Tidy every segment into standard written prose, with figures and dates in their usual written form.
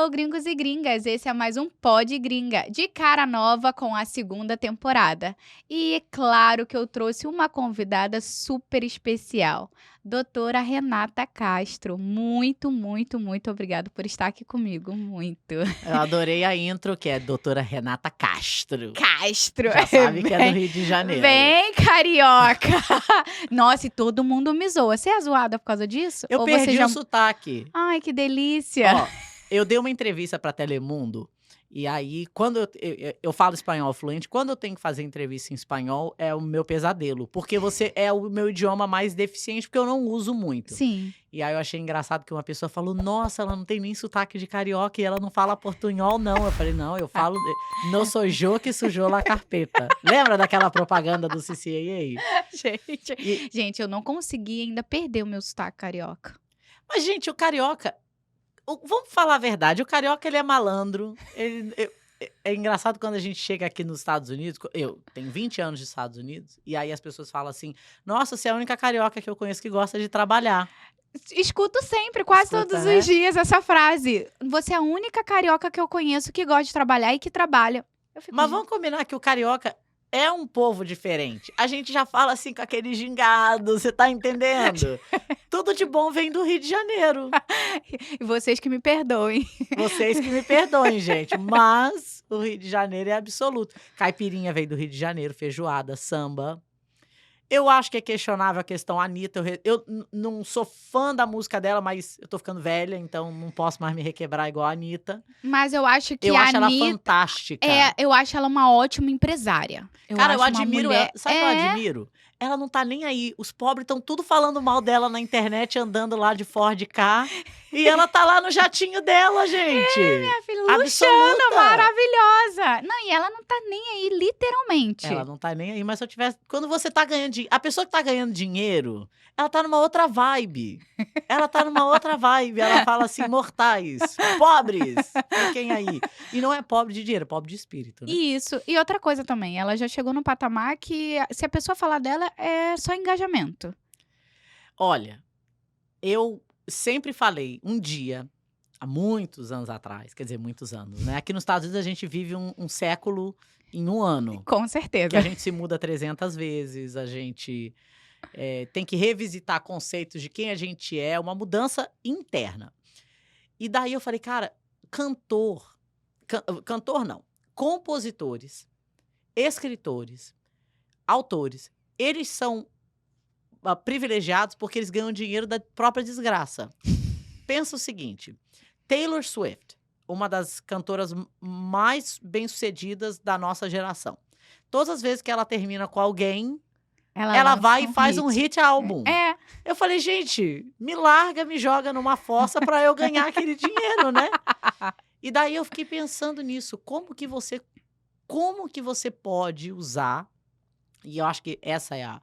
Hello, gringos e gringas! Esse é mais um Pod Gringa, de cara nova com a segunda temporada. E é claro que eu trouxe uma convidada super especial, doutora Renata Castro. Muito, muito, muito obrigada por estar aqui comigo, muito. Eu adorei a intro, que é doutora Renata Castro. Castro! Já sabe que é do Rio de Janeiro. Vem, carioca! Nossa, e todo mundo me zoa. Você é zoada por causa disso? Eu Ou perdi você já... o sotaque. Ai, que delícia! Ó, eu dei uma entrevista pra Telemundo, e aí, quando eu falo espanhol fluente, quando eu tenho que fazer entrevista em espanhol, é o meu pesadelo. Porque você é o meu idioma mais deficiente, porque eu não uso muito. Sim. E aí eu achei engraçado que uma pessoa falou, nossa, ela não tem nem sotaque de carioca e ela não fala portunhol, não. Eu falei, não, eu falo, não sou eu que sujou la carpeta. Lembra daquela propaganda do CCAA? Gente, eu não consegui ainda perder o meu sotaque carioca. Mas, gente, o carioca, vamos falar a verdade, o carioca, ele é malandro, é engraçado quando a gente chega aqui nos Estados Unidos, eu tenho 20 anos nos Estados Unidos, e aí as pessoas falam assim, nossa, você é a única carioca que eu conheço que gosta de trabalhar. Escuto sempre, quase Escuta, todos né? os dias, essa frase. Você é a única carioca que eu conheço que gosta de trabalhar e que trabalha. Eu fico, Mas vamos combinar que o carioca é um povo diferente. A gente já fala assim com aquele gingado, você tá entendendo? Tudo de bom vem do Rio de Janeiro. E vocês que me perdoem. Vocês que me perdoem, gente, mas o Rio de Janeiro é absoluto. Caipirinha veio do Rio de Janeiro, feijoada, samba. Eu acho que é questionável a questão Anitta. Eu não sou fã da música dela, mas eu tô ficando velha, então não posso mais me requebrar igual a Anitta. Mas eu acho que Eu a acho ela Anitta... fantástica. eu acho ela uma ótima empresária. Cara, eu acho uma admiro mulher... ela. Sabe o que eu admiro? Ela não tá nem aí. Os pobres estão tudo falando mal dela na internet, andando lá de Ford Ka. E ela tá lá no jatinho dela, gente. Minha filha, luxando, Absoluta. maravilhosa. Não, e ela não tá nem aí, literalmente. Ela não tá nem aí, mas se eu tivesse... Quando você tá ganhando dinheiro... A pessoa que tá ganhando dinheiro, ela tá numa outra vibe. Ela tá numa outra vibe. Ela fala assim, mortais, pobres, fiquem aí. E não é pobre de dinheiro, é pobre de espírito, né? Isso. E outra coisa também, ela já chegou num patamar que, se a pessoa falar dela, é só engajamento. Olha, eu sempre falei, um dia, há muitos anos atrás, quer dizer, muitos anos, né? Aqui nos Estados Unidos a gente vive um século em um ano. Com certeza. Que a gente se muda 300 vezes, a gente tem que revisitar conceitos de quem a gente é, uma mudança interna. E daí eu falei, cara, cantor não, compositores, escritores, autores, eles são privilegiados porque eles ganham dinheiro da própria desgraça. Pensa o seguinte, Taylor Swift, uma das cantoras mais bem-sucedidas da nossa geração. Todas as vezes que ela termina com alguém, ela vai e faz um hit álbum. É. Eu falei, gente, me larga, me joga numa fossa pra eu ganhar aquele dinheiro, né? E daí eu fiquei pensando nisso, como que você pode usar, e eu acho que essa é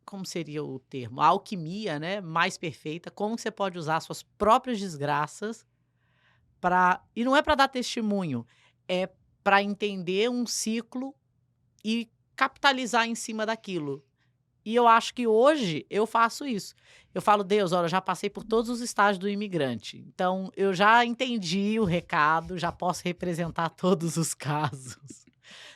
como seria o termo? A alquimia, né? Mais perfeita, como você pode usar suas próprias desgraças e não é para dar testemunho, é para entender um ciclo e capitalizar em cima daquilo. E eu acho que hoje eu faço isso. Eu falo, Deus, olha, eu já passei por todos os estágios do imigrante. Então, eu já entendi o recado, já posso representar todos os casos.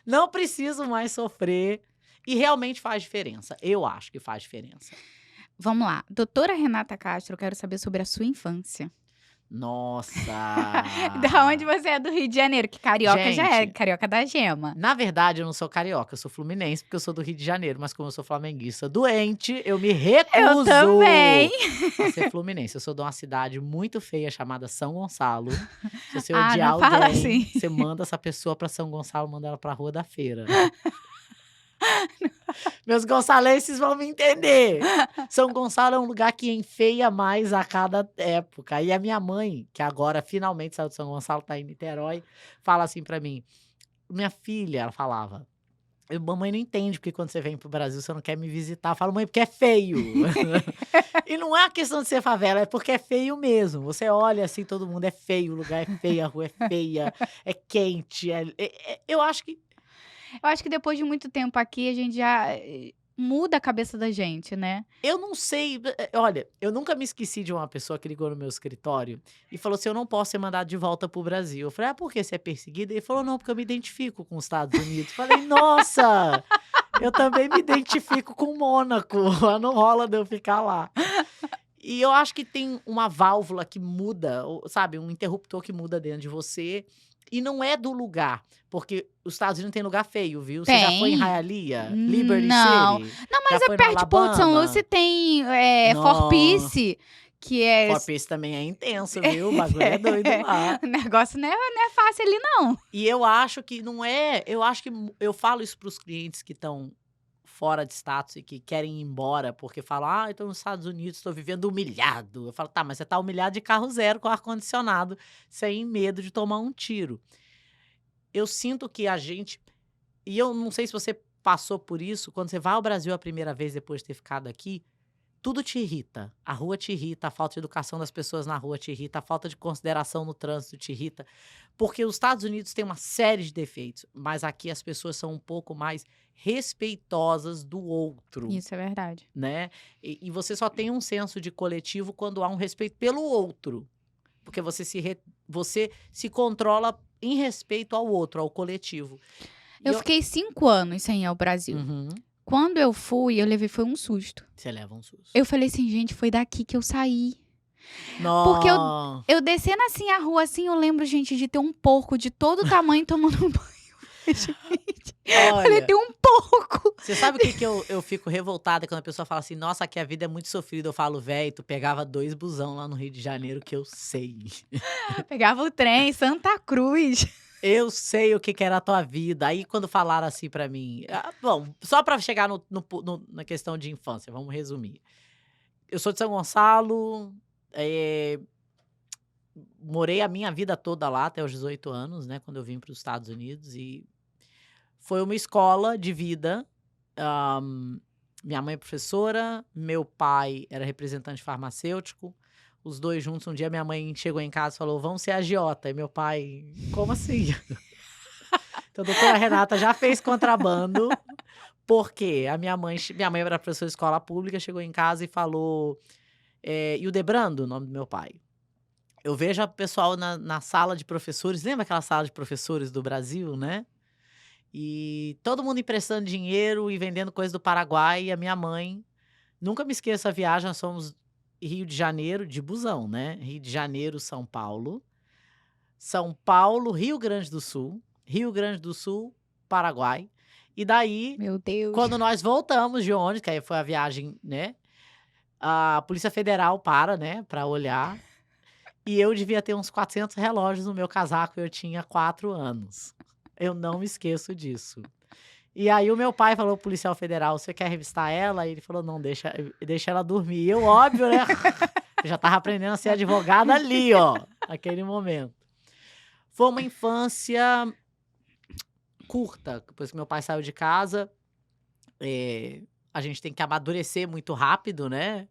Não preciso mais sofrer. E realmente faz diferença. Eu acho que faz diferença. Vamos lá. Doutora Renata Castro, eu quero saber sobre a sua infância. Nossa! Da onde você é do Rio de Janeiro? Que carioca Gente, já é, carioca da gema. Na verdade, eu não sou carioca, eu sou fluminense, porque eu sou do Rio de Janeiro. Mas como eu sou flamenguista doente, eu me recuso Eu também. a ser fluminense. Eu sou de uma cidade muito feia chamada São Gonçalo. Se você Ah, odiar não fala alguém, assim. você manda essa pessoa pra São Gonçalo, manda ela pra Rua da Feira. Meus gonçalenses vão me entender. São Gonçalo é um lugar que enfeia mais a cada época. E a minha mãe, que agora finalmente saiu de São Gonçalo, tá em Niterói, fala assim pra mim, minha filha, ela falava, mamãe não entende porque quando você vem pro Brasil você não quer me visitar. Eu falo, mãe, porque é feio. E não é a questão de ser favela, é porque é feio mesmo. Você olha assim, todo mundo é feio, o lugar é feio, a rua é feia, é quente. Eu acho que Eu acho que depois de muito tempo aqui, a gente já muda a cabeça da gente, né? Eu não sei, olha, eu nunca me esqueci de uma pessoa que ligou no meu escritório e falou assim: "Eu não posso ser mandado de volta para o Brasil". Eu falei: "Ah, por que você é perseguida?" Ele falou: "Não, porque eu me identifico com os Estados Unidos". Falei: "Nossa, eu também me identifico com Mônaco, não rola de eu ficar lá". E eu acho que tem uma válvula que muda, sabe, um interruptor que muda dentro de você, e não é do lugar, porque os Estados Unidos não tem lugar feio, viu. Você já foi em Tem. Hialeah, Liberty Não. City? Não, Já mas é foi no perto de Porto São Lucie Alabama? tem, Fort No Pierce, que é Fort Pierce também é intenso, viu, o bagulho é doido lá. o negócio não é fácil ali não. E eu acho que não é, eu acho que eu falo isso para os clientes que estão fora de status e que querem ir embora, porque falam: "Ah, eu estou nos Estados Unidos, estou vivendo humilhado". Eu falo: "Tá, mas você tá humilhado de carro zero com ar-condicionado, sem medo de tomar um tiro". Eu sinto que a gente, e eu não sei se você passou por isso, quando você vai ao Brasil a primeira vez depois de ter ficado aqui, tudo te irrita. A rua te irrita, a falta de educação das pessoas na rua te irrita, a falta de consideração no trânsito te irrita. Porque os Estados Unidos têm uma série de defeitos, mas aqui as pessoas são um pouco mais respeitosas do outro, Isso é verdade. né? E você só tem um senso de coletivo quando há um respeito pelo outro. Porque você se controla em respeito ao outro, ao coletivo. E Eu eu fiquei 5 anos sem ir ao Brasil. Uhum. Quando eu fui, eu levei foi um susto. Você leva um susto. Eu falei assim: "Gente, foi daqui que eu saí". Porque eu Nó. eu descendo, assim, a rua, assim, eu lembro, gente, de ter um porco de todo tamanho tomando banho. Gente, falei: Olha, "Tem um porco". você sabe o que que eu fico revoltada quando a pessoa fala assim: "Nossa, aqui a vida é muito sofrida". Eu falo: "Véi, tu pegava 2 busão lá no Rio de Janeiro que eu sei". Pegava o trem, Santa Cruz. Eu sei o que que era a tua vida. Aí quando falaram assim pra mim, bom, só pra chegar na questão de infância, vamos resumir. Eu sou de São Gonçalo, eh, morei a minha vida toda lá até os 18 anos, né, quando eu vim para os Estados Unidos, e foi uma escola de vida. Hã, minha mãe é professora, meu pai era representante farmacêutico, os 2 juntos. Um dia minha mãe chegou em casa e falou: "Vamos ser agiota", e meu pai: "Como assim?" Então a doutora Renata já fez contrabando, porque a minha mãe era professora de escola pública, chegou em casa e falou, Hildebrando, o nome do meu pai: "Eu vejo o pessoal na sala de professores", lembra aquela sala de professores do Brasil, né? E todo mundo emprestando dinheiro e vendendo coisa do Paraguai, e a minha mãe, nunca me esqueço a viagem, nós fomos Rio de Janeiro de busão, né, Rio de Janeiro, São Paulo, Rio Grande do Sul, Rio Grande do Sul, Paraguai. E daí, Meu Deus. quando nós voltamos de ônibus, que aí foi a viagem, né, a Polícia Federal para, né, pra olhar, e eu devia ter uns 400 relógios no meu casaco, eu tinha 4 anos. Eu não me esqueço disso. E aí o meu pai falou pro policial federal: "Você quer revistar ela?" E ele falou: "Não, deixa ela dormir". E eu, óbvio, né, eu já estava aprendendo a ser advogada ali, ó, naquele momento. Foi uma infância curta, depois que meu pai saiu de casa, a gente tem que amadurecer muito rápido, né,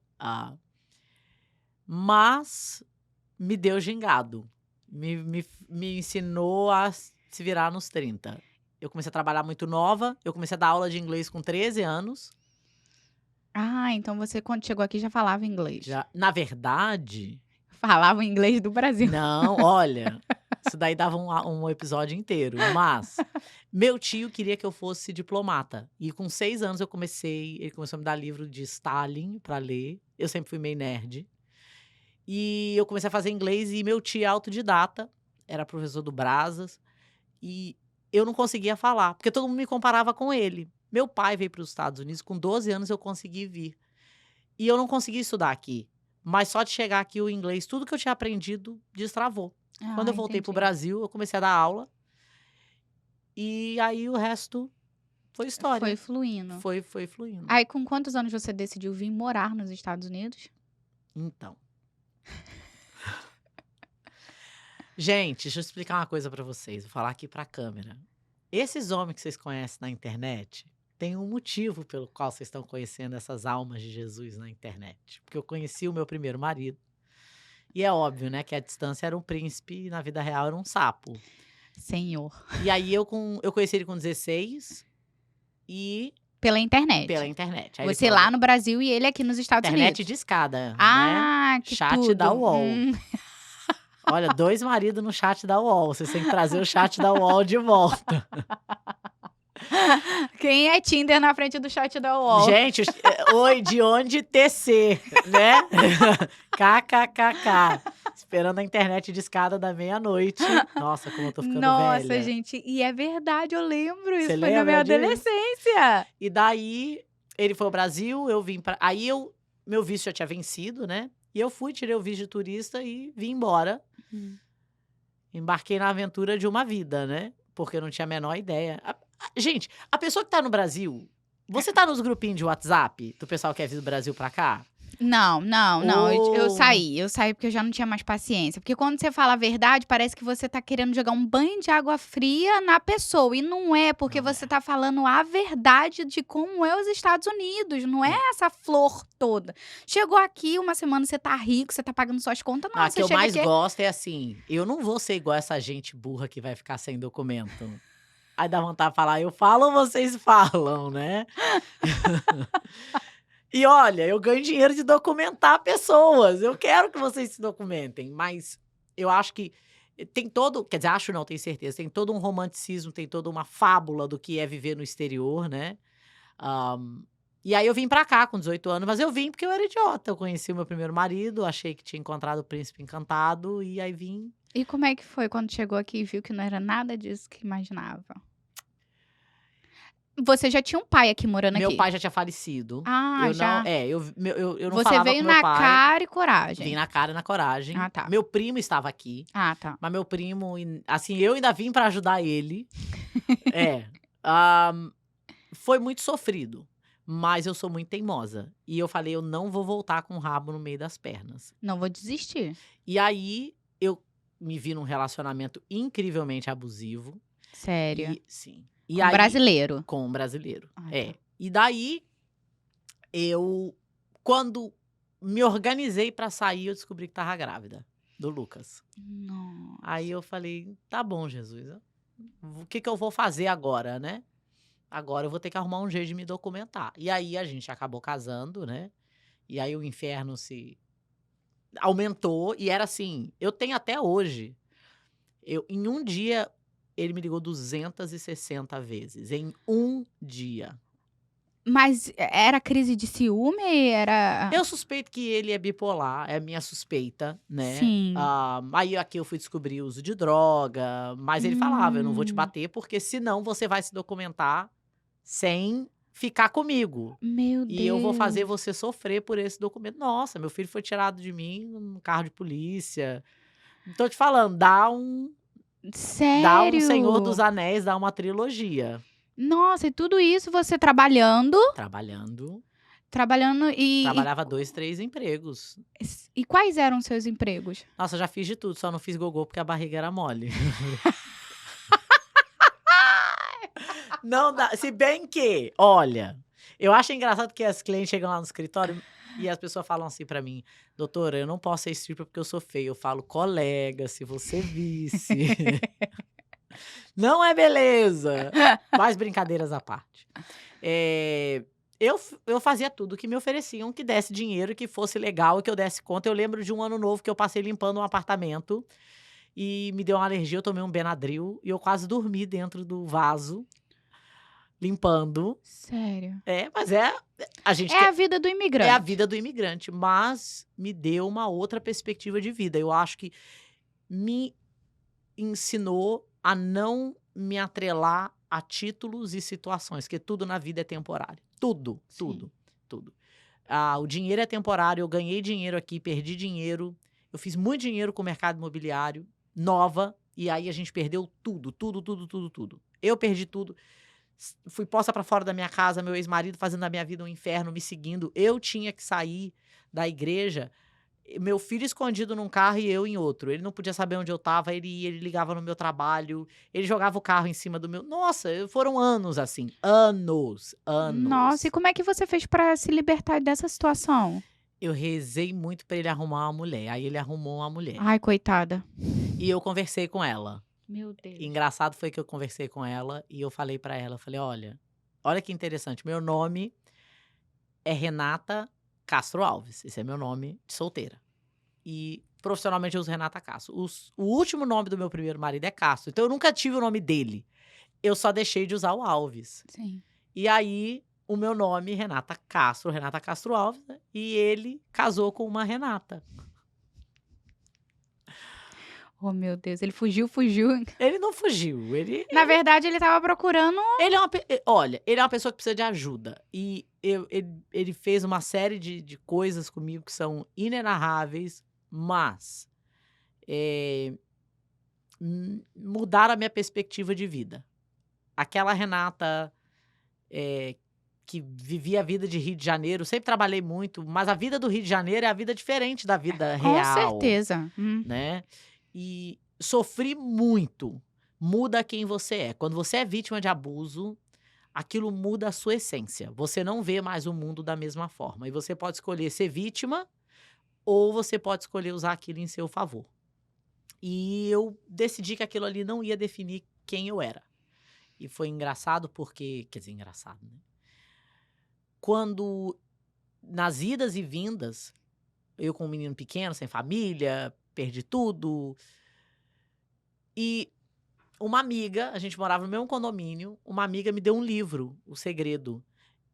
mas me deu gingado, me ensinou a se virar nos 30. Eu comecei a trabalhar muito nova, eu comecei a dar aula de inglês com 13 anos. Ah, então você quando chegou aqui já falava inglês. Já, na verdade, Falava o inglês do Brasil. não, olha, isso daí dava um episódio inteiro, mas meu tio queria que eu fosse diplomata, e com 6 anos ele começou a me dar livro de Stalin pra ler, eu sempre fui meio nerd, e eu comecei a fazer inglês, e meu tio é autodidata, era professor do Brazas, e eu não conseguia falar, porque todo mundo me comparava com ele. Meu pai veio para os Estados Unidos, com 12 anos eu consegui vir. E eu não consegui estudar aqui, mas só de chegar aqui o inglês, tudo que eu tinha aprendido destravou. Quando Ah, eu voltei para o entendi. Brasil, eu comecei a dar aula, e aí o resto foi Foi história, fluindo. foi fluindo. Aí com quantos anos você decidiu vir morar nos Estados Unidos? Então, gente, deixa eu explicar uma coisa pra vocês, vou falar aqui pra câmera. Esses homens que vocês conhecem na internet, tem um motivo pelo qual vocês estão conhecendo essas almas de Jesus na internet. Porque eu conheci o meu primeiro marido, e é óbvio, né, que a distância era um príncipe e na vida real era um sapo. Senhor. E aí eu conheci ele com 16 e Pela internet. pela internet. Aí ele Você falou, lá no Brasil e ele aqui nos Estados internet Unidos. de escada, né? Ah, que Chat tudo. da UOL. Olha, 2 maridos no chat da UOL. Vocês têm que trazer o chat da UOL de volta. Quem é Tinder na frente do chat da UOL? Gente, oi, de onde TC, né? KKKK. Esperando a internet de escada da meia-noite. Nossa, como eu tô ficando Nossa, velha. gente. E é verdade, eu lembro. Isso Você foi na minha lembra disso? adolescência. E daí, ele foi ao Brasil, eu vim pra... Aí, meu visto já tinha vencido, né? E eu fui, tirei o visto de turista e vim embora. Embarquei na aventura de uma vida, né? Porque eu não tinha a menor ideia. Gente, a pessoa que tá no Brasil... Você tá nos grupinhos de WhatsApp do pessoal que quer vir do Brasil pra cá? Não. Eu Oh. saí porque eu já não tinha mais paciência. Porque quando você fala a verdade, parece que você tá querendo jogar um banho de água fria na pessoa. E não é, porque Não você tá falando a verdade de como é os Estados Unidos. Não é essa flor toda. Chegou aqui, uma semana você tá rico, você tá pagando suas contas. Não, A você que eu chega mais aqui... gosto é assim, eu não vou ser igual essa gente burra que vai ficar sem documento. Aí dá vontade de falar, eu falo ou vocês falam, né? E olha, eu ganho dinheiro de documentar pessoas. Eu quero que vocês se documentem, mas eu acho que tem todo, quer dizer, acho não, tenho certeza, tem todo um romanticismo, tem toda uma fábula do que é viver no exterior, né? E aí eu vim pra cá com 18 anos, mas eu vim porque eu era idiota. Eu conheci o meu primeiro marido, achei que tinha encontrado o príncipe encantado e aí vim. E como é que foi quando chegou aqui e viu que não era nada disso que imaginava? Você já tinha um pai aqui morando Meu aqui? pai já tinha falecido. Ah, eu já. não, eu não Você falava veio com meu na pai. cara e coragem. Vim na cara e na coragem. Ah, tá. Meu primo estava aqui, Ah, tá. mas meu primo, assim, eu ainda vim pra ajudar ele. Foi muito sofrido, mas eu sou muito teimosa. E eu falei, eu não vou voltar com o rabo no meio das pernas. Não vou desistir. E aí, eu me vi num relacionamento incrivelmente abusivo. Sério. Sim. Com brasileiro. Com um brasileiro. Ah, É. tá. E daí, quando me organizei pra sair, eu descobri que tava grávida do Lucas. Nossa. Aí eu falei, tá bom, Jesus. O que eu vou fazer agora, né? Agora eu vou ter que arrumar um jeito de me documentar. E aí a gente acabou casando, né? E aí o inferno se aumentou. E era assim, eu tenho até hoje. Em um dia, ele me ligou 260 vezes. Em um dia. Mas era crise de ciúme? Era... Eu suspeito que ele é bipolar, é a minha suspeita, né? Sim. Aí aqui eu fui descobrir o uso de droga, mas ele falava, eu não vou te Hum. bater, porque senão você vai se documentar sem ficar comigo. Meu Deus. E eu vou fazer você sofrer por esse documento. Nossa, meu filho foi tirado de mim num carro de polícia. Tô te falando, dá um Sério? Senhor dos Anéis, dá uma trilogia. Nossa, e tudo isso você trabalhando e... Trabalhava 2, 3 empregos. E quais eram os seus empregos? Nossa, já fiz de tudo, só não fiz gogô porque a barriga era mole. Não dá, se bem que, olha, eu acho engraçado que as clientes chegam lá no escritório e as pessoas falam assim pra mim, doutora, eu não posso ser stripper porque eu sou feio. Eu falo, colega, se você visse. Não é beleza. Mais brincadeiras à parte. Eu fazia tudo que me ofereciam, que desse dinheiro, que fosse legal, que eu desse conta. Eu lembro de um ano novo que eu passei limpando um apartamento e me deu uma alergia, eu tomei um Benadryl e eu quase dormi dentro do vaso, limpando. Sério. Mas a vida do imigrante. É a vida do imigrante, mas me deu uma outra perspectiva de vida. Eu acho que me ensinou a não me atrelar a títulos e situações, porque tudo na vida é temporário. Tudo. O dinheiro é temporário, eu ganhei dinheiro aqui, perdi dinheiro. Eu fiz muito dinheiro com o mercado imobiliário, nova, e aí a gente perdeu tudo. Eu perdi tudo. Fui posta pra fora da minha casa, meu ex-marido fazendo da minha vida um inferno, me seguindo. Eu tinha que sair da igreja, meu filho escondido num carro e eu em outro. Ele não podia saber onde eu tava, ele ia, ele ligava no meu trabalho, ele jogava o carro em cima do meu... Nossa, foram anos assim, anos. Nossa, e como é que você fez pra se libertar dessa situação? Eu rezei muito pra ele arrumar uma mulher, aí ele arrumou uma mulher. Ai, coitada. E eu conversei com ela. Meu Deus. Engraçado foi que eu conversei com ela e eu falei pra ela, olha, Olha que interessante. Meu nome é Renata Castro Alves. Esse é meu nome de solteira. E profissionalmente eu uso Renata Castro. O último nome do meu primeiro marido é Castro. Então eu nunca tive o nome dele. Eu só deixei de usar o Alves. Sim. E aí, o meu nome, Renata Castro Alves, né? E ele casou com uma Renata. Oh, meu Deus, ele fugiu. Ele não fugiu, ele Na verdade, ele estava procurando. ele é uma olha, ele é uma pessoa que precisa de ajuda. E ele fez uma série de coisas comigo que são inenarráveis, mas, mudaram a minha perspectiva de vida. Aquela Renata, que vivia a vida de Rio de Janeiro, sempre trabalhei muito, mas a vida do Rio de Janeiro é a vida diferente da vida Com real, certeza. né. E sofri muito. Muda quem você é. Quando você é vítima de abuso, aquilo muda a sua essência. Você não vê mais o mundo da mesma forma. E você pode escolher ser vítima ou você pode escolher usar aquilo em seu favor. E eu decidi que aquilo ali não ia definir quem eu era. E foi engraçado porque, quer dizer, engraçado, né? Quando, nas idas e vindas, eu com um menino pequeno, sem família, perdi tudo. E uma amiga, a gente morava no mesmo condomínio, uma amiga me deu um livro, O Segredo,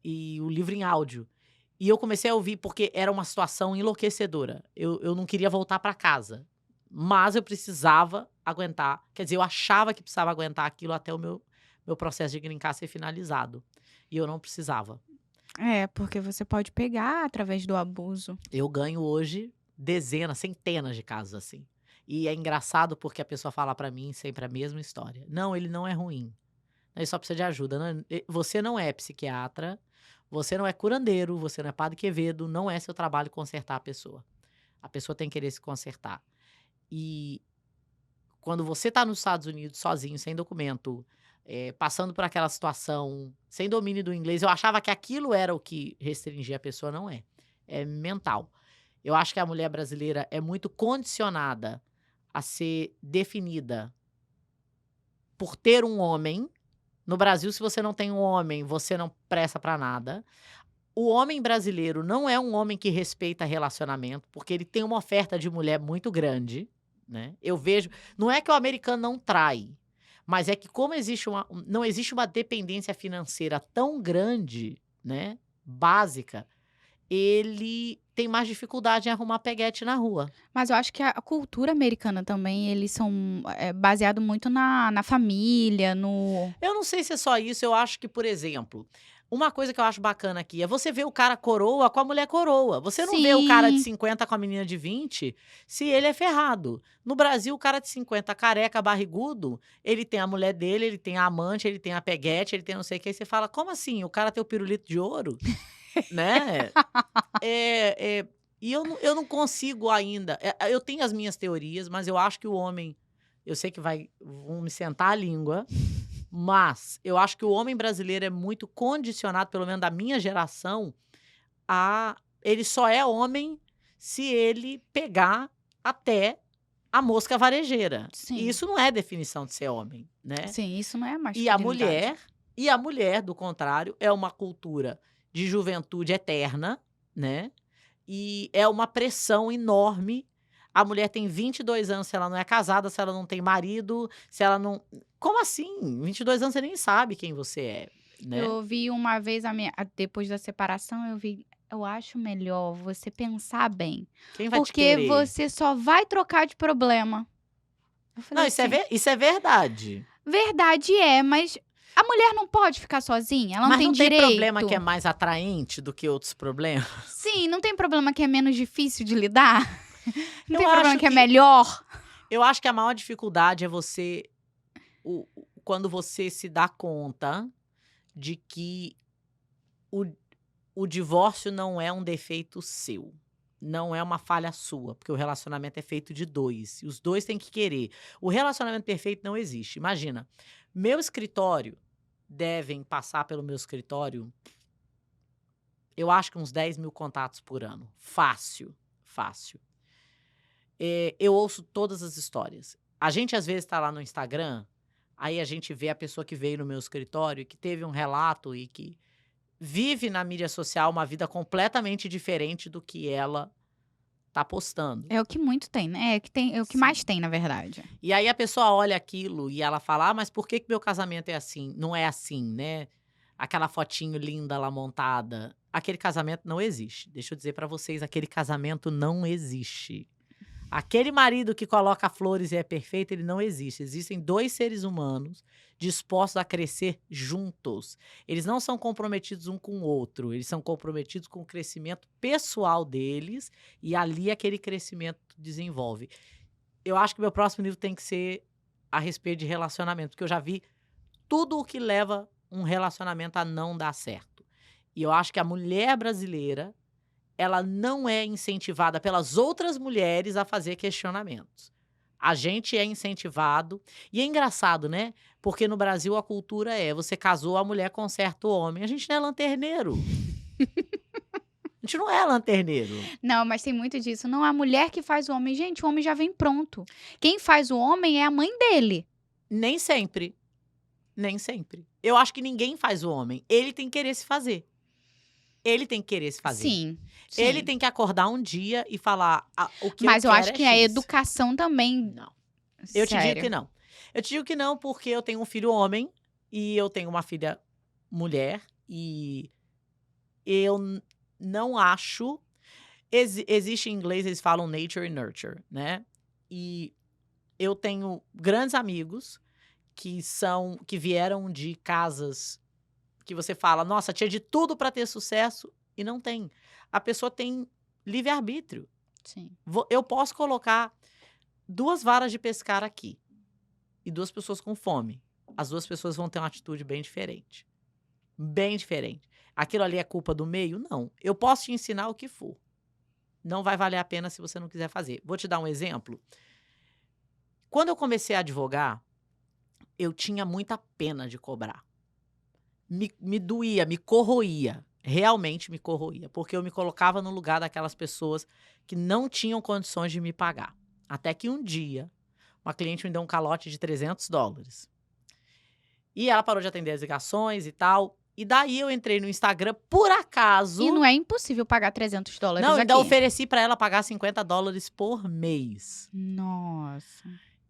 e o livro em áudio. E eu comecei a ouvir porque era uma situação enlouquecedora. Eu não queria voltar para casa, mas eu precisava aguentar. Quer dizer, eu achava que precisava aguentar aquilo até o meu processo de green card ser finalizado. E eu não precisava. É, porque você pode pegar através do abuso. Eu ganho hoje dezenas, centenas de casos assim. E é engraçado porque a pessoa fala pra mim sempre a mesma história. Não, ele não é ruim. Ele só precisa de ajuda. Você não é psiquiatra, você não é curandeiro, você não é Padre Quevedo, não é seu trabalho consertar a pessoa. A pessoa tem que querer se consertar. E quando você tá nos Estados Unidos sozinho, sem documento, passando por aquela situação, sem domínio do inglês, eu achava que aquilo era o que restringia a pessoa, não é. É mental. Eu acho que a mulher brasileira é muito condicionada a ser definida por ter um homem. No Brasil, se você não tem um homem, você não presta pra nada. O homem brasileiro não é um homem que respeita relacionamento, porque ele tem uma oferta de mulher muito grande, né? Eu vejo, não é que o americano não trai, mas é que como não existe uma dependência financeira tão grande, né, básica, ele tem mais dificuldade em arrumar peguete na rua. Mas eu acho que a cultura americana também, eles são baseado muito na família, no. Eu não sei se é só isso, eu acho que, por exemplo, uma coisa que eu acho bacana aqui é você ver o cara coroa com a mulher coroa. Você não vê o cara de Sim. 50 com a menina de 20 se ele é ferrado. No Brasil, o cara de 50, careca, barrigudo, ele tem a mulher dele, ele tem a amante, ele tem a peguete, ele tem não sei o que. Aí você fala, como assim? O cara tem o pirulito de ouro? Né? E eu não consigo ainda. Eu tenho as minhas teorias, mas eu acho que o homem. Eu sei que vão me sentar a língua, mas eu acho que o homem brasileiro é muito condicionado, pelo menos da minha geração, a. Ele só é homem se ele pegar até a mosca varejeira. E Sim. isso não é definição de ser homem, né? Sim, isso não é E a masculinidade. mulher, do contrário, é uma cultura de juventude eterna, né? E é uma pressão enorme. A mulher tem 22 anos se ela não é casada, se ela não tem marido, se ela não. Como assim? 22 anos você nem sabe quem você é, né? Eu vi uma vez depois da separação, eu acho melhor você pensar bem, Quem vai te porque querer? você só vai trocar de problema. Eu falei Não, assim, isso é verdade. verdade é, mas a mulher não pode ficar sozinha, ela não Mas tem não tem problema direito. que é mais atraente do que outros problemas? Sim, não tem problema que é menos difícil de lidar? Não Eu tem problema acho que é que- melhor? Eu acho que a maior dificuldade é você. Quando você se dá conta de que o divórcio não é um defeito seu. Não é uma falha sua, porque o relacionamento é feito de dois. E os dois têm que querer. O relacionamento perfeito não existe. Imagina, meu escritório, devem passar pelo meu escritório, eu acho que uns 10 mil contatos por ano. Fácil, fácil. Eu ouço todas as histórias. A gente, às vezes, tá lá no Instagram, Aí a gente vê a pessoa que veio no meu escritório, que teve um relato e que vive na mídia social uma vida completamente diferente do que ela tá postando. É o que muito tem, né? É o que mais Sim. tem, na verdade. E aí a pessoa olha aquilo e ela fala: "Ah, mas por que que meu casamento é assim? Não é assim, né? Aquela fotinho linda lá montada". Aquele casamento não existe. Deixa eu dizer pra vocês, aquele casamento não existe. Aquele marido que coloca flores e é perfeito, ele não existe. Existem 2 seres humanos dispostos a crescer juntos. Eles não são comprometidos um com o outro, eles são comprometidos com o crescimento pessoal deles e ali aquele crescimento desenvolve. Eu acho que meu próximo livro tem que ser a respeito de relacionamento, porque eu já vi tudo o que leva um relacionamento a não dar certo. E eu acho que a mulher brasileira, ela não é incentivada pelas outras mulheres a fazer questionamentos. A gente é incentivado, e é engraçado, né? Porque no Brasil a cultura é: você casou, a mulher conserta o homem. A gente não é lanterneiro. A gente não é lanterneiro. Não, mas tem muito disso. Não, a mulher que faz o homem. Gente, o homem já vem pronto. Quem faz o homem é a mãe dele. Nem sempre. Nem sempre. Eu acho que ninguém faz o homem. Ele tem que querer se fazer. Ele tem que querer se fazer. Sim, Ele sim. tem que acordar um dia e falar: "Ah, o que Mas eu eu quero acho é que a X". educação também. Não. Eu te digo que Sério. não. Eu te digo que não, porque eu tenho um filho homem e eu tenho uma filha mulher e eu não acho. Existe em inglês, eles falam nature e nurture, né? E eu tenho grandes amigos que vieram de casas que você fala: "Nossa, tinha de tudo para ter sucesso", e não tem. A pessoa tem livre-arbítrio. Sim. Eu posso colocar 2 varas de pescar aqui e 2 pessoas com fome. As 2 pessoas vão ter uma atitude bem diferente. Bem diferente. Aquilo ali é culpa do meio? Não. Eu posso te ensinar o que for. Não vai valer a pena se você não quiser fazer. Vou te dar um exemplo. Quando eu comecei a advogar, eu tinha muita pena de cobrar. Me doía, me corroía. Realmente me corroía, porque eu me colocava no lugar daquelas pessoas que não tinham condições de me pagar. Até que um dia, uma cliente me deu um calote de $300. E ela parou de atender as ligações e tal. E daí eu entrei no Instagram, por acaso. E não é impossível pagar $300 Não, eu ainda aqui. ofereci pra ela pagar $50 por mês. Nossa.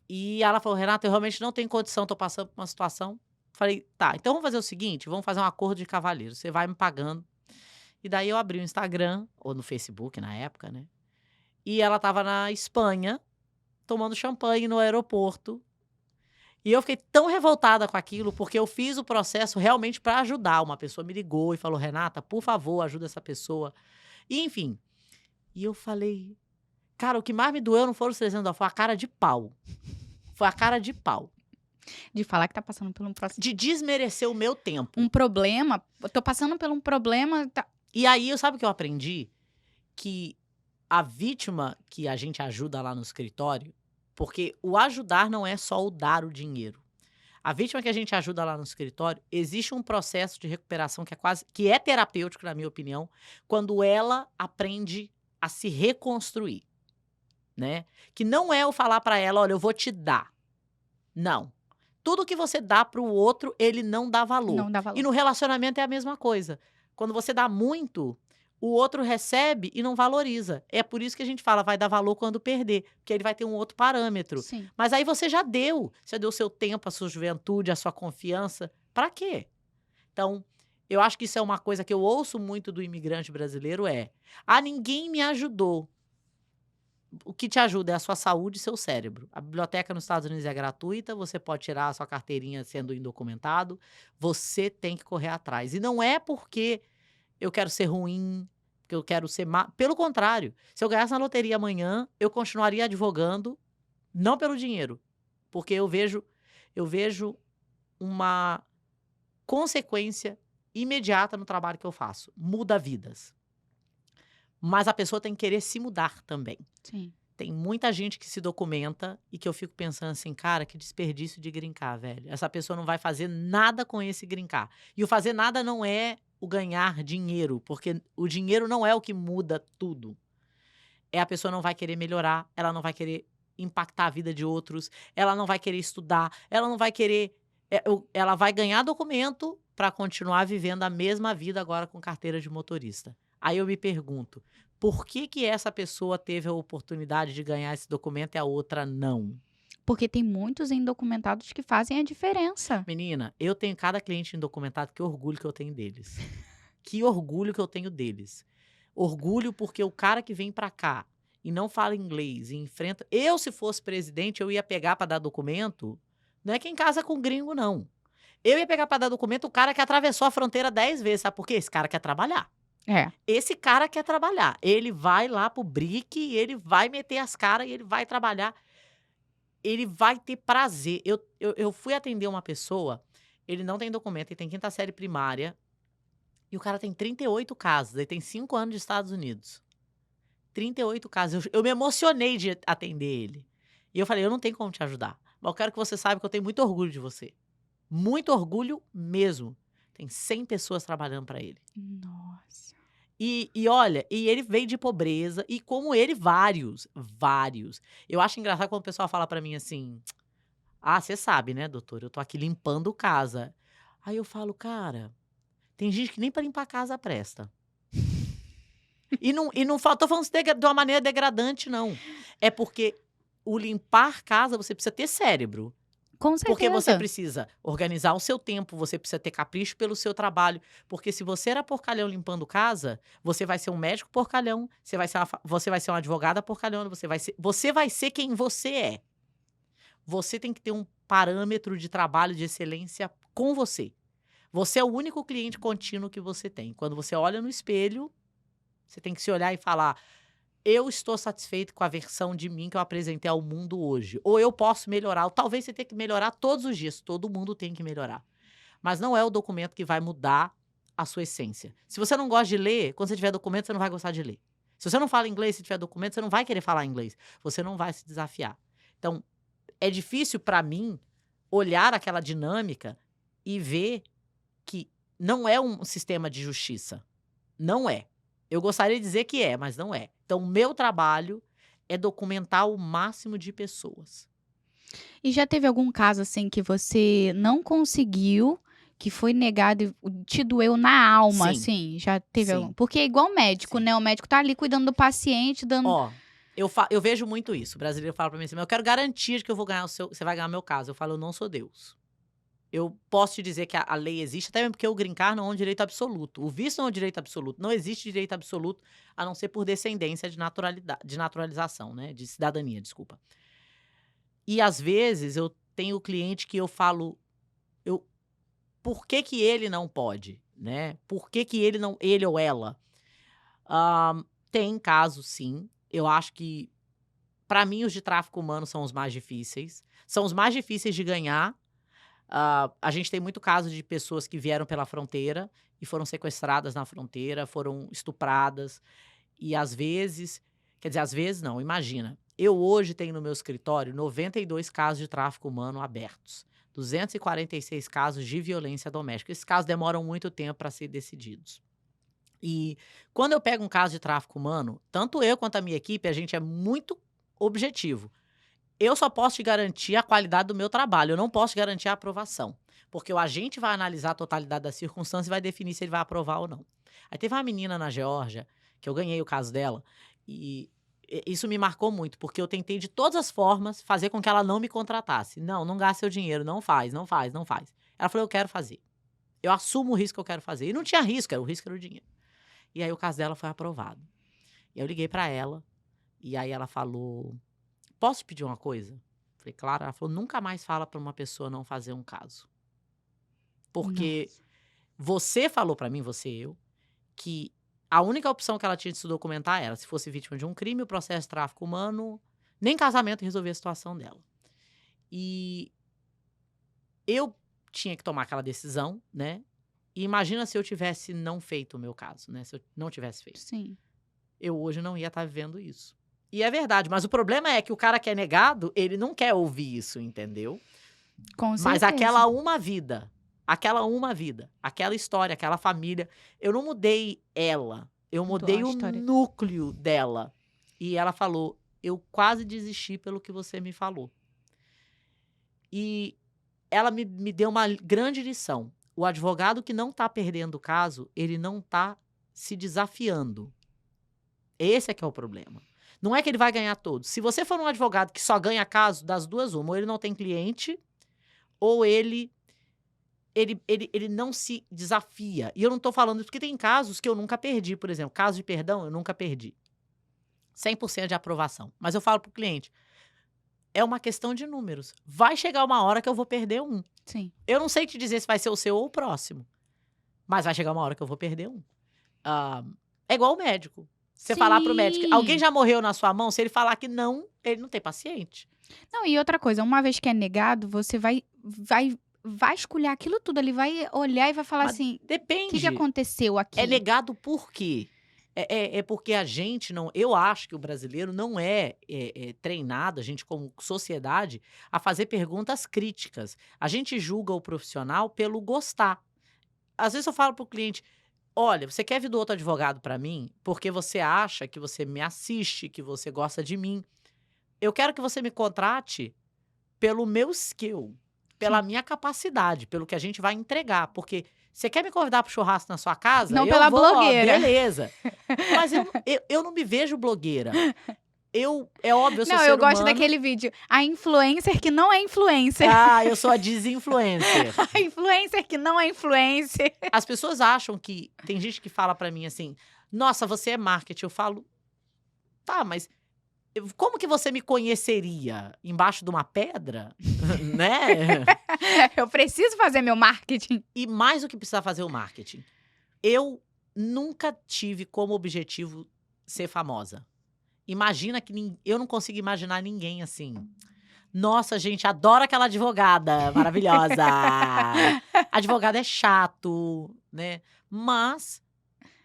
E ela falou: "Renata, eu realmente não tenho condição, tô passando por uma situação". Falei: "Tá, então vamos fazer o seguinte, vamos fazer um acordo de cavalheiro, você vai me pagando". E daí eu abri o Instagram, ou no Facebook na época, né, e ela estava na Espanha, tomando champanhe no aeroporto, e eu fiquei tão revoltada com aquilo, porque eu fiz o processo realmente pra ajudar. Uma pessoa me ligou e falou: "Renata, por favor, ajuda essa pessoa". E enfim, e eu falei: "Cara, o que mais me doeu não foram os $300, foi a cara de pau". Foi a cara de pau. De falar que tá passando por De desmerecer o meu tempo. um problema. Eu tô passando por um problema. E aí, sabe o que eu aprendi? Que a vítima que a gente ajuda lá no escritório, porque o ajudar não é só o dar o dinheiro. A vítima que a gente ajuda lá no escritório, existe um processo de recuperação que é terapêutico, na minha opinião, quando ela aprende a se reconstruir, né? Que não é eu falar pra ela: "Olha, eu vou te dar". Não. Tudo que você dá para o outro, ele não dá valor. Não dá E valor. no relacionamento é a mesma coisa. Quando você dá muito, o outro recebe e não valoriza. É por isso que a gente fala: vai dar valor quando perder, porque ele vai ter um outro parâmetro. Sim. Mas aí você já deu. Você deu o seu tempo, a sua juventude, a sua confiança. Para quê? Então, eu acho que isso é uma coisa que eu ouço muito do imigrante brasileiro é: "Ah, ninguém me ajudou". O que te ajuda é a sua saúde e seu cérebro. A biblioteca nos Estados Unidos é gratuita, você pode tirar a sua carteirinha sendo indocumentado, você tem que correr atrás. E não é porque eu quero ser ruim, porque eu quero ser má. Pelo contrário, se eu ganhasse na loteria amanhã, eu continuaria advogando, não pelo dinheiro, porque eu vejo uma consequência imediata no trabalho que eu faço. Muda vidas. Mas a pessoa tem que querer se mudar também. Sim. Tem muita gente que se documenta e que eu fico pensando assim: "Cara, que desperdício de green card, velho. Essa pessoa não vai fazer nada com esse green card". E o fazer nada não é o ganhar dinheiro, porque o dinheiro não é o que muda tudo. É a pessoa não vai querer melhorar, ela não vai querer impactar a vida de outros, ela não vai querer estudar, ela não vai querer ela vai ganhar documento para continuar vivendo a mesma vida agora com carteira de motorista. Aí eu me pergunto, por que que essa pessoa teve a oportunidade de ganhar esse documento e a outra não? Porque tem muitos indocumentados que fazem a diferença. Menina, eu tenho cada cliente indocumentado, que orgulho que eu tenho deles. Que orgulho que eu tenho deles. Orgulho porque o cara que vem pra cá e não fala inglês e enfrenta. Eu, se fosse presidente, eu ia pegar pra dar documento. Não é quem casa com gringo, não. Eu ia pegar pra dar documento o cara que atravessou a fronteira 10 vezes. Sabe por quê? Esse cara quer trabalhar. É. Esse cara quer trabalhar. Ele vai lá pro BRIC, ele vai meter as caras e ele vai trabalhar. Ele vai ter prazer. Eu fui atender uma pessoa, ele não tem documento, ele tem quinta série primária, e o cara tem 38 casas, ele tem 5 anos de Estados Unidos. 38 casas. Eu me emocionei de atender ele. E eu falei, eu não tenho como te ajudar, mas eu quero que você saiba que eu tenho muito orgulho de você. Muito orgulho mesmo. Tem 100 pessoas trabalhando para ele. Nossa. E olha, e ele veio de pobreza, e como ele, vários. Eu acho engraçado quando o pessoal fala pra mim assim: "Ah, você sabe, né, doutor, eu tô aqui limpando casa". Aí eu falo: "Cara, tem gente que nem pra limpar a casa presta". E não tô falando isso de uma maneira degradante, não. É porque o limpar casa, você precisa ter cérebro. Com Porque você certeza. precisa organizar o seu tempo, você precisa ter capricho pelo seu trabalho. Porque se você era porcalhão limpando casa, você vai ser um médico porcalhão, você vai ser uma advogada porcalhona, você vai ser quem você é. Você tem que ter um parâmetro de trabalho de excelência com você. Você é o único cliente contínuo que você tem. Quando você olha no espelho, você tem que se olhar e falar: eu estou satisfeito com a versão de mim que eu apresentei ao mundo hoje. Ou eu posso melhorar. Ou talvez você tenha que melhorar todos os dias. Todo mundo tem que melhorar. Mas não é o documento que vai mudar a sua essência. Se você não gosta de ler, quando você tiver documento, você não vai gostar de ler. Se você não fala inglês, se tiver documento, você não vai querer falar inglês. Você não vai se desafiar. Então, é difícil para mim olhar aquela dinâmica e ver que não é um sistema de justiça. Não é. Eu gostaria de dizer que é, mas não é. Então, o meu trabalho é documentar o máximo de pessoas. E já teve algum caso, assim, que você não conseguiu, que foi negado e te doeu na alma, Sim, assim? Já teve algum? sim, Porque é igual médico, sim. né? O médico tá ali cuidando do paciente, dando. Ó, eu vejo muito isso. O brasileiro fala pra mim assim: "Mas eu quero garantia de que eu vou ganhar você vai ganhar meu caso". Eu falo: "Eu não sou Deus". Eu posso te dizer que a lei existe, até mesmo porque o green card não é um direito absoluto. O visto não é um direito absoluto. Não existe direito absoluto, a não ser por descendência de naturalização, né, de cidadania, desculpa. E às vezes eu tenho cliente que eu falo, eu por que que ele não pode, né? Por que que ele ou ela? Tem casos sim. Eu acho que, para mim, os de tráfico humano são os mais difíceis. São os mais difíceis de ganhar. A gente tem muito caso de pessoas que vieram pela fronteira e foram sequestradas na fronteira, foram estupradas. E às vezes, quer dizer, às vezes não, imagina. Eu hoje tenho no meu escritório 92 casos de tráfico humano abertos. 246 casos de violência doméstica. Esses casos demoram muito tempo para ser decididos. E quando eu pego um caso de tráfico humano, tanto eu quanto a minha equipe, a gente é muito objetivo. Eu só posso te garantir a qualidade do meu trabalho, eu não posso te garantir a aprovação. Porque o agente vai analisar a totalidade das circunstâncias e vai definir se ele vai aprovar ou não. Aí teve uma menina na Geórgia, que eu ganhei o caso dela, e isso me marcou muito, porque eu tentei de todas as formas fazer com que ela não me contratasse. Não, não gaste seu dinheiro, não faz, não faz, não faz. Ela falou, eu quero fazer. Eu assumo o risco que eu quero fazer. E não tinha risco, o risco era o dinheiro. E aí o caso dela foi aprovado. E eu liguei pra ela, e aí ela falou: "Posso te pedir uma coisa?" Falei: "Claro". Ela falou: "Nunca mais fala pra uma pessoa não fazer um caso. Porque Nossa. você falou pra mim, você e eu, que a única opção que ela tinha de se documentar era se fosse vítima de um crime, o processo de tráfico humano, nem casamento resolvia a situação dela. E eu tinha que tomar aquela decisão, né, e imagina se eu tivesse não feito o meu caso, né, se eu não tivesse feito. Sim. Eu hoje não ia estar vivendo isso". E é verdade, mas o problema é que o cara que é negado, ele não quer ouvir isso, entendeu? Com Mas certeza. aquela uma vida, aquela história, aquela família, eu não mudei ela, eu Mudou a mudei o história. núcleo dela. E ela falou: "Eu quase desisti pelo que você me falou". E ela me deu uma grande lição. O advogado que não está perdendo o caso, ele não está se desafiando. Esse é que é o problema. Não é que ele vai ganhar todos. Se você for um advogado que só ganha caso, das duas uma, ou ele não tem cliente, ou ele não se desafia. E eu não tô falando isso porque tem casos que eu nunca perdi, por exemplo. Caso de perdão, eu nunca perdi. 100% de aprovação. Mas eu falo pro cliente, é uma questão de números. Vai chegar uma hora que eu vou perder um. Sim. Eu não sei te dizer se vai ser o seu ou o próximo. Mas vai chegar uma hora que eu vou perder um. É igual o médico. Você falar pro médico, Sim. alguém já morreu na sua mão? Se ele falar que não, ele não tem paciente. Não, e outra coisa, uma vez que é negado, você vai vasculhar aquilo tudo, ele vai olhar e vai falar Mas assim, o que depende. aconteceu aqui? É negado por quê? É porque a gente não. Eu acho que o brasileiro não é treinado, a gente, como sociedade, a fazer perguntas críticas. A gente julga o profissional pelo gostar. Às vezes eu falo pro cliente: olha, você quer vir do outro advogado pra mim porque você acha que você me assiste, que você gosta de mim. Eu quero que você me contrate pelo meu skill, pela Sim. minha capacidade, pelo que a gente vai entregar. Porque você quer me convidar pro churrasco na sua casa? Não Eu pela vou, blogueira. beleza. Mas eu não me vejo blogueira. É óbvio, eu sou Não, ser eu gosto humano. daquele vídeo. A influencer que não é influencer. Ah, eu sou a desinfluencer. A influencer que não é influencer. As pessoas acham que... Tem gente que fala pra mim assim, nossa, você é marketing. Eu falo, tá, mas como que você me conheceria? Embaixo de uma pedra? Né? Eu preciso fazer meu marketing. E mais do que precisar fazer o marketing, eu nunca tive como objetivo ser famosa. Imagina que eu não consigo imaginar ninguém assim. Nossa, gente, adoro aquela advogada maravilhosa. Advogado é chato, né? Mas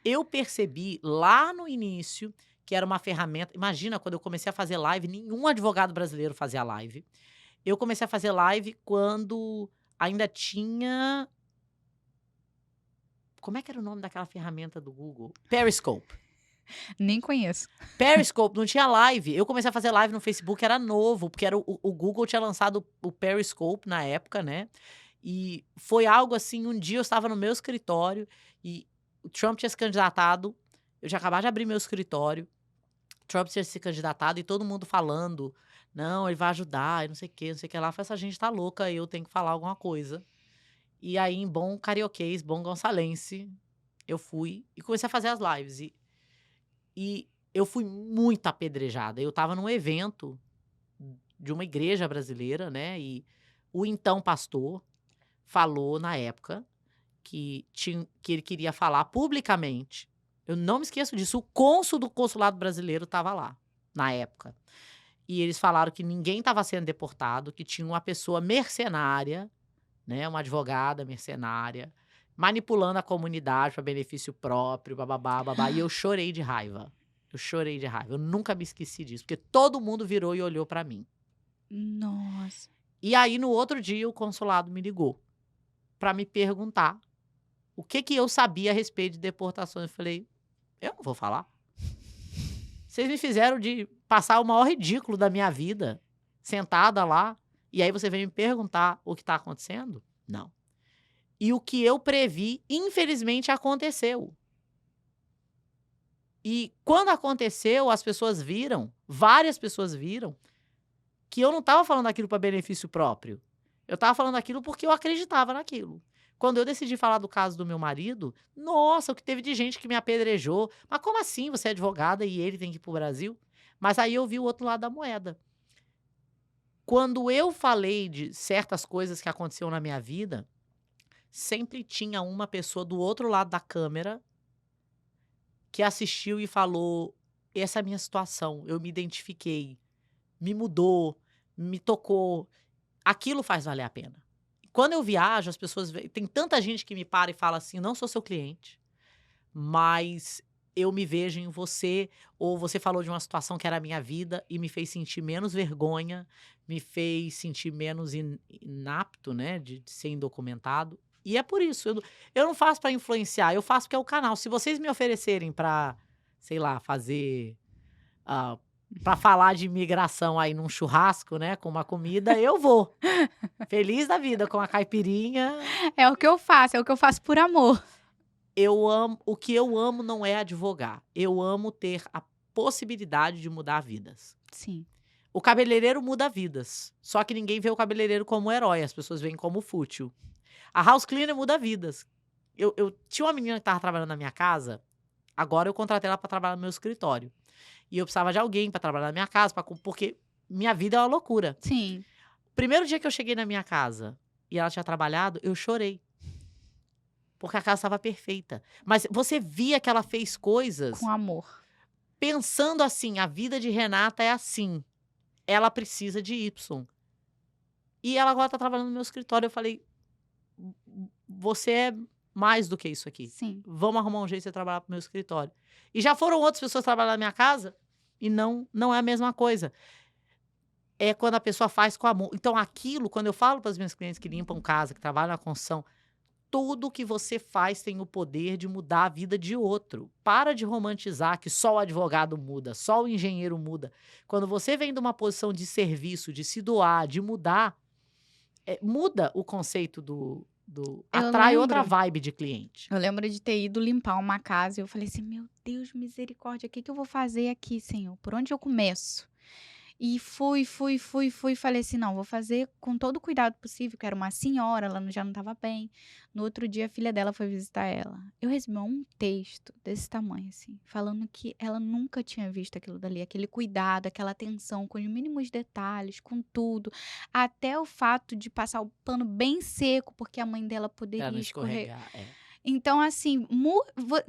eu percebi lá no início que era uma ferramenta. Imagina, quando eu comecei a fazer live, nenhum advogado brasileiro fazia live. Eu comecei a fazer live quando ainda tinha... Como é que era o nome daquela ferramenta do Google? Periscope. Nem conheço. Periscope, não tinha live. Eu comecei a fazer live no Facebook, era novo, porque era o Google tinha lançado o Periscope na época, né? E foi algo assim, um dia eu estava no meu escritório e o Trump tinha se candidatado, eu tinha acabado de abrir meu escritório, Trump tinha se candidatado e todo mundo falando, não, ele vai ajudar, e não sei o que, não sei o que lá. Eu falei, essa gente tá louca, eu tenho que falar alguma coisa. E aí, em bom carioquês, bom gonçalense, eu fui e comecei a fazer as lives. E eu fui muito apedrejada. Eu estava num evento de uma igreja brasileira, né? E o então pastor falou na época que ele queria falar publicamente. Eu não me esqueço disso. O cônsul do consulado brasileiro estava lá, na época. E eles falaram que ninguém estava sendo deportado, que tinha uma pessoa mercenária, né? Uma advogada mercenária, manipulando a comunidade para benefício próprio, bababá, babá. E eu chorei de raiva. Eu chorei de raiva. Eu nunca me esqueci disso, porque todo mundo virou e olhou para mim. Nossa. E aí, no outro dia, o consulado me ligou para me perguntar o que eu sabia a respeito de deportações. Eu falei, eu não vou falar. Vocês me fizeram de passar o maior ridículo da minha vida, sentada lá, e aí você vem me perguntar o que está acontecendo? Não. E o que eu previ, infelizmente, aconteceu. E quando aconteceu, as pessoas viram, várias pessoas viram, que eu não estava falando aquilo para benefício próprio. Eu estava falando aquilo porque eu acreditava naquilo. Quando eu decidi falar do caso do meu marido, nossa, o que teve de gente que me apedrejou. Mas como assim? Você é advogada e ele tem que ir pro Brasil? Mas aí eu vi o outro lado da moeda. Quando eu falei de certas coisas que aconteceram na minha vida, sempre tinha uma pessoa do outro lado da câmera que assistiu e falou, essa é a minha situação, eu me identifiquei, me mudou, me tocou. Aquilo faz valer a pena. Quando eu viajo, as pessoas... Tem tanta gente que me para e fala assim, não sou seu cliente, mas eu me vejo em você, ou você falou de uma situação que era a minha vida e me fez sentir menos vergonha, me fez sentir menos inapto, né, de ser indocumentado. E é por isso, eu não faço para influenciar, eu faço porque é o canal. Se vocês me oferecerem para, sei lá, fazer Pra falar de imigração aí num churrasco, né, com uma comida, eu vou. Feliz da vida com a caipirinha. É o que eu faço, é o que eu faço por amor. O que eu amo não é advogar, eu amo ter a possibilidade de mudar vidas. Sim. O cabeleireiro muda vidas, só que ninguém vê o cabeleireiro como herói, as pessoas veem como fútil. A house cleaner muda vidas. Eu tinha uma menina que estava trabalhando na minha casa, agora eu contratei ela para trabalhar no meu escritório. E eu precisava de alguém para trabalhar na minha casa, porque minha vida é uma loucura. Sim. Primeiro dia que eu cheguei na minha casa e ela tinha trabalhado, eu chorei. Porque a casa estava perfeita. Mas você via que ela fez coisas Com amor. pensando assim: a vida de Renata é assim. Ela precisa de Y. E ela agora está trabalhando no meu escritório. Eu falei: você é mais do que isso aqui. Sim. Vamos arrumar um jeito de você trabalhar pro meu escritório. E já foram outras pessoas trabalhar na minha casa e não é a mesma coisa. É quando a pessoa faz com amor. Então, aquilo, quando eu falo para as minhas clientes que limpam casa, que trabalham na construção, tudo que você faz tem o poder de mudar a vida de outro. Para de romantizar que só o advogado muda, só o engenheiro muda. Quando você vem de uma posição de serviço, de se doar, de mudar, muda o conceito atrai outra vibe de cliente. Eu lembro de ter ido limpar uma casa e eu falei assim: meu Deus, misericórdia, o que que eu vou fazer aqui, Senhor? Por onde eu começo? E fui. Falei assim: não, vou fazer com todo o cuidado possível, que era uma senhora, ela já não estava bem. No outro dia, a filha dela foi visitar ela. Eu recebi um texto desse tamanho, assim, falando que ela nunca tinha visto aquilo dali, aquele cuidado, aquela atenção com os mínimos detalhes, com tudo. Até o fato de passar o pano bem seco, porque a mãe dela Pra poderia não escorrer. escorregar. Então, assim,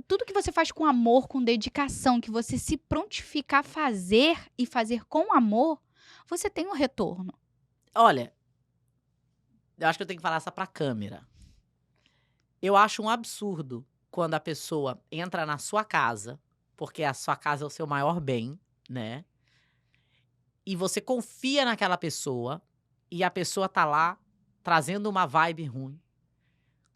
tudo que você faz com amor, com dedicação, que você se prontificar a fazer e fazer com amor, você tem um retorno. Olha, eu acho que eu tenho que falar essa pra câmera. Eu acho um absurdo quando a pessoa entra na sua casa, porque a sua casa é o seu maior bem, né? E você confia naquela pessoa e a pessoa tá lá trazendo uma vibe ruim,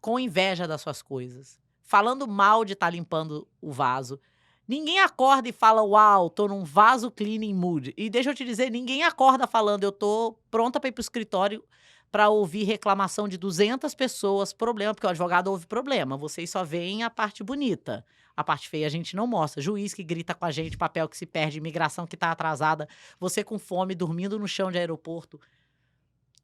com inveja das suas coisas, falando mal de estar limpando o vaso. Ninguém acorda e fala: uau, tô num vaso cleaning mood. E deixa eu te dizer, ninguém acorda falando: eu tô pronta para ir pro escritório para ouvir reclamação de 200 pessoas, problema, porque o advogado ouve problema. Vocês só veem a parte bonita. A parte feia a gente não mostra. Juiz que grita com a gente, papel que se perde, imigração que tá atrasada, você com fome, dormindo no chão de aeroporto.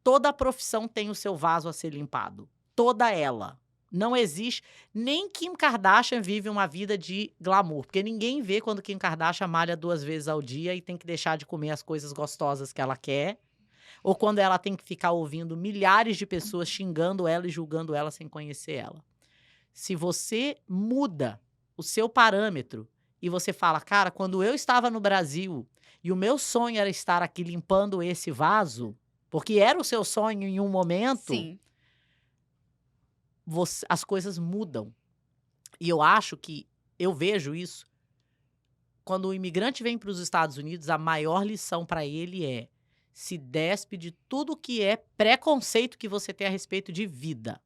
Toda profissão tem o seu vaso a ser limpado. Toda ela. Não existe. Nem Kim Kardashian vive uma vida de glamour. Porque ninguém vê quando Kim Kardashian malha 2 vezes ao dia e tem que deixar de comer as coisas gostosas que ela quer. Ou quando ela tem que ficar ouvindo milhares de pessoas xingando ela e julgando ela sem conhecer ela. Se você muda o seu parâmetro e você fala: cara, quando eu estava no Brasil e o meu sonho era estar aqui limpando esse vaso, porque era o seu sonho em um momento, Sim. as coisas mudam. E eu vejo isso, quando o imigrante vem para os Estados Unidos, a maior lição para ele é: se despe de tudo que é preconceito que você tem a respeito de vida.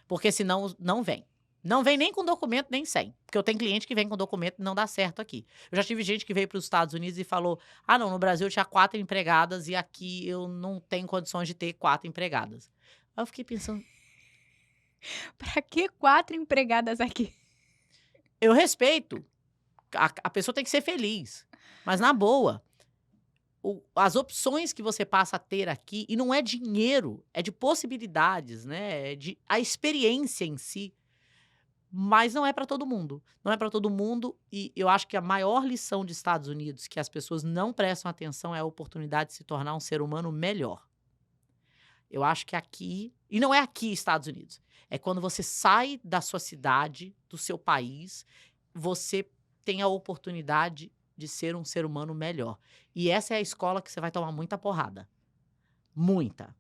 Porque senão não vem. Não vem nem com documento, nem sem. Porque eu tenho cliente que vem com documento e não dá certo aqui. Eu já tive gente que veio para os Estados Unidos e falou: ah, não, no Brasil eu tinha 4 empregadas e aqui eu não tenho condições de ter 4 empregadas. Aí eu fiquei pensando, Pra que 4 empregadas aqui? eu respeito. A pessoa tem que ser feliz. Mas na boa, as opções que você passa a ter aqui, e não é dinheiro, é de possibilidades, né? É a experiência em si. Mas não é para todo mundo. Não é para todo mundo. E eu acho que a maior lição dos Estados Unidos que as pessoas não prestam atenção é a oportunidade de se tornar um ser humano melhor. Eu acho que aqui, e não é aqui Estados Unidos, é quando você sai da sua cidade, do seu país, você tem a oportunidade de ser um ser humano melhor. E essa é a escola que você vai tomar muita porrada. Muita.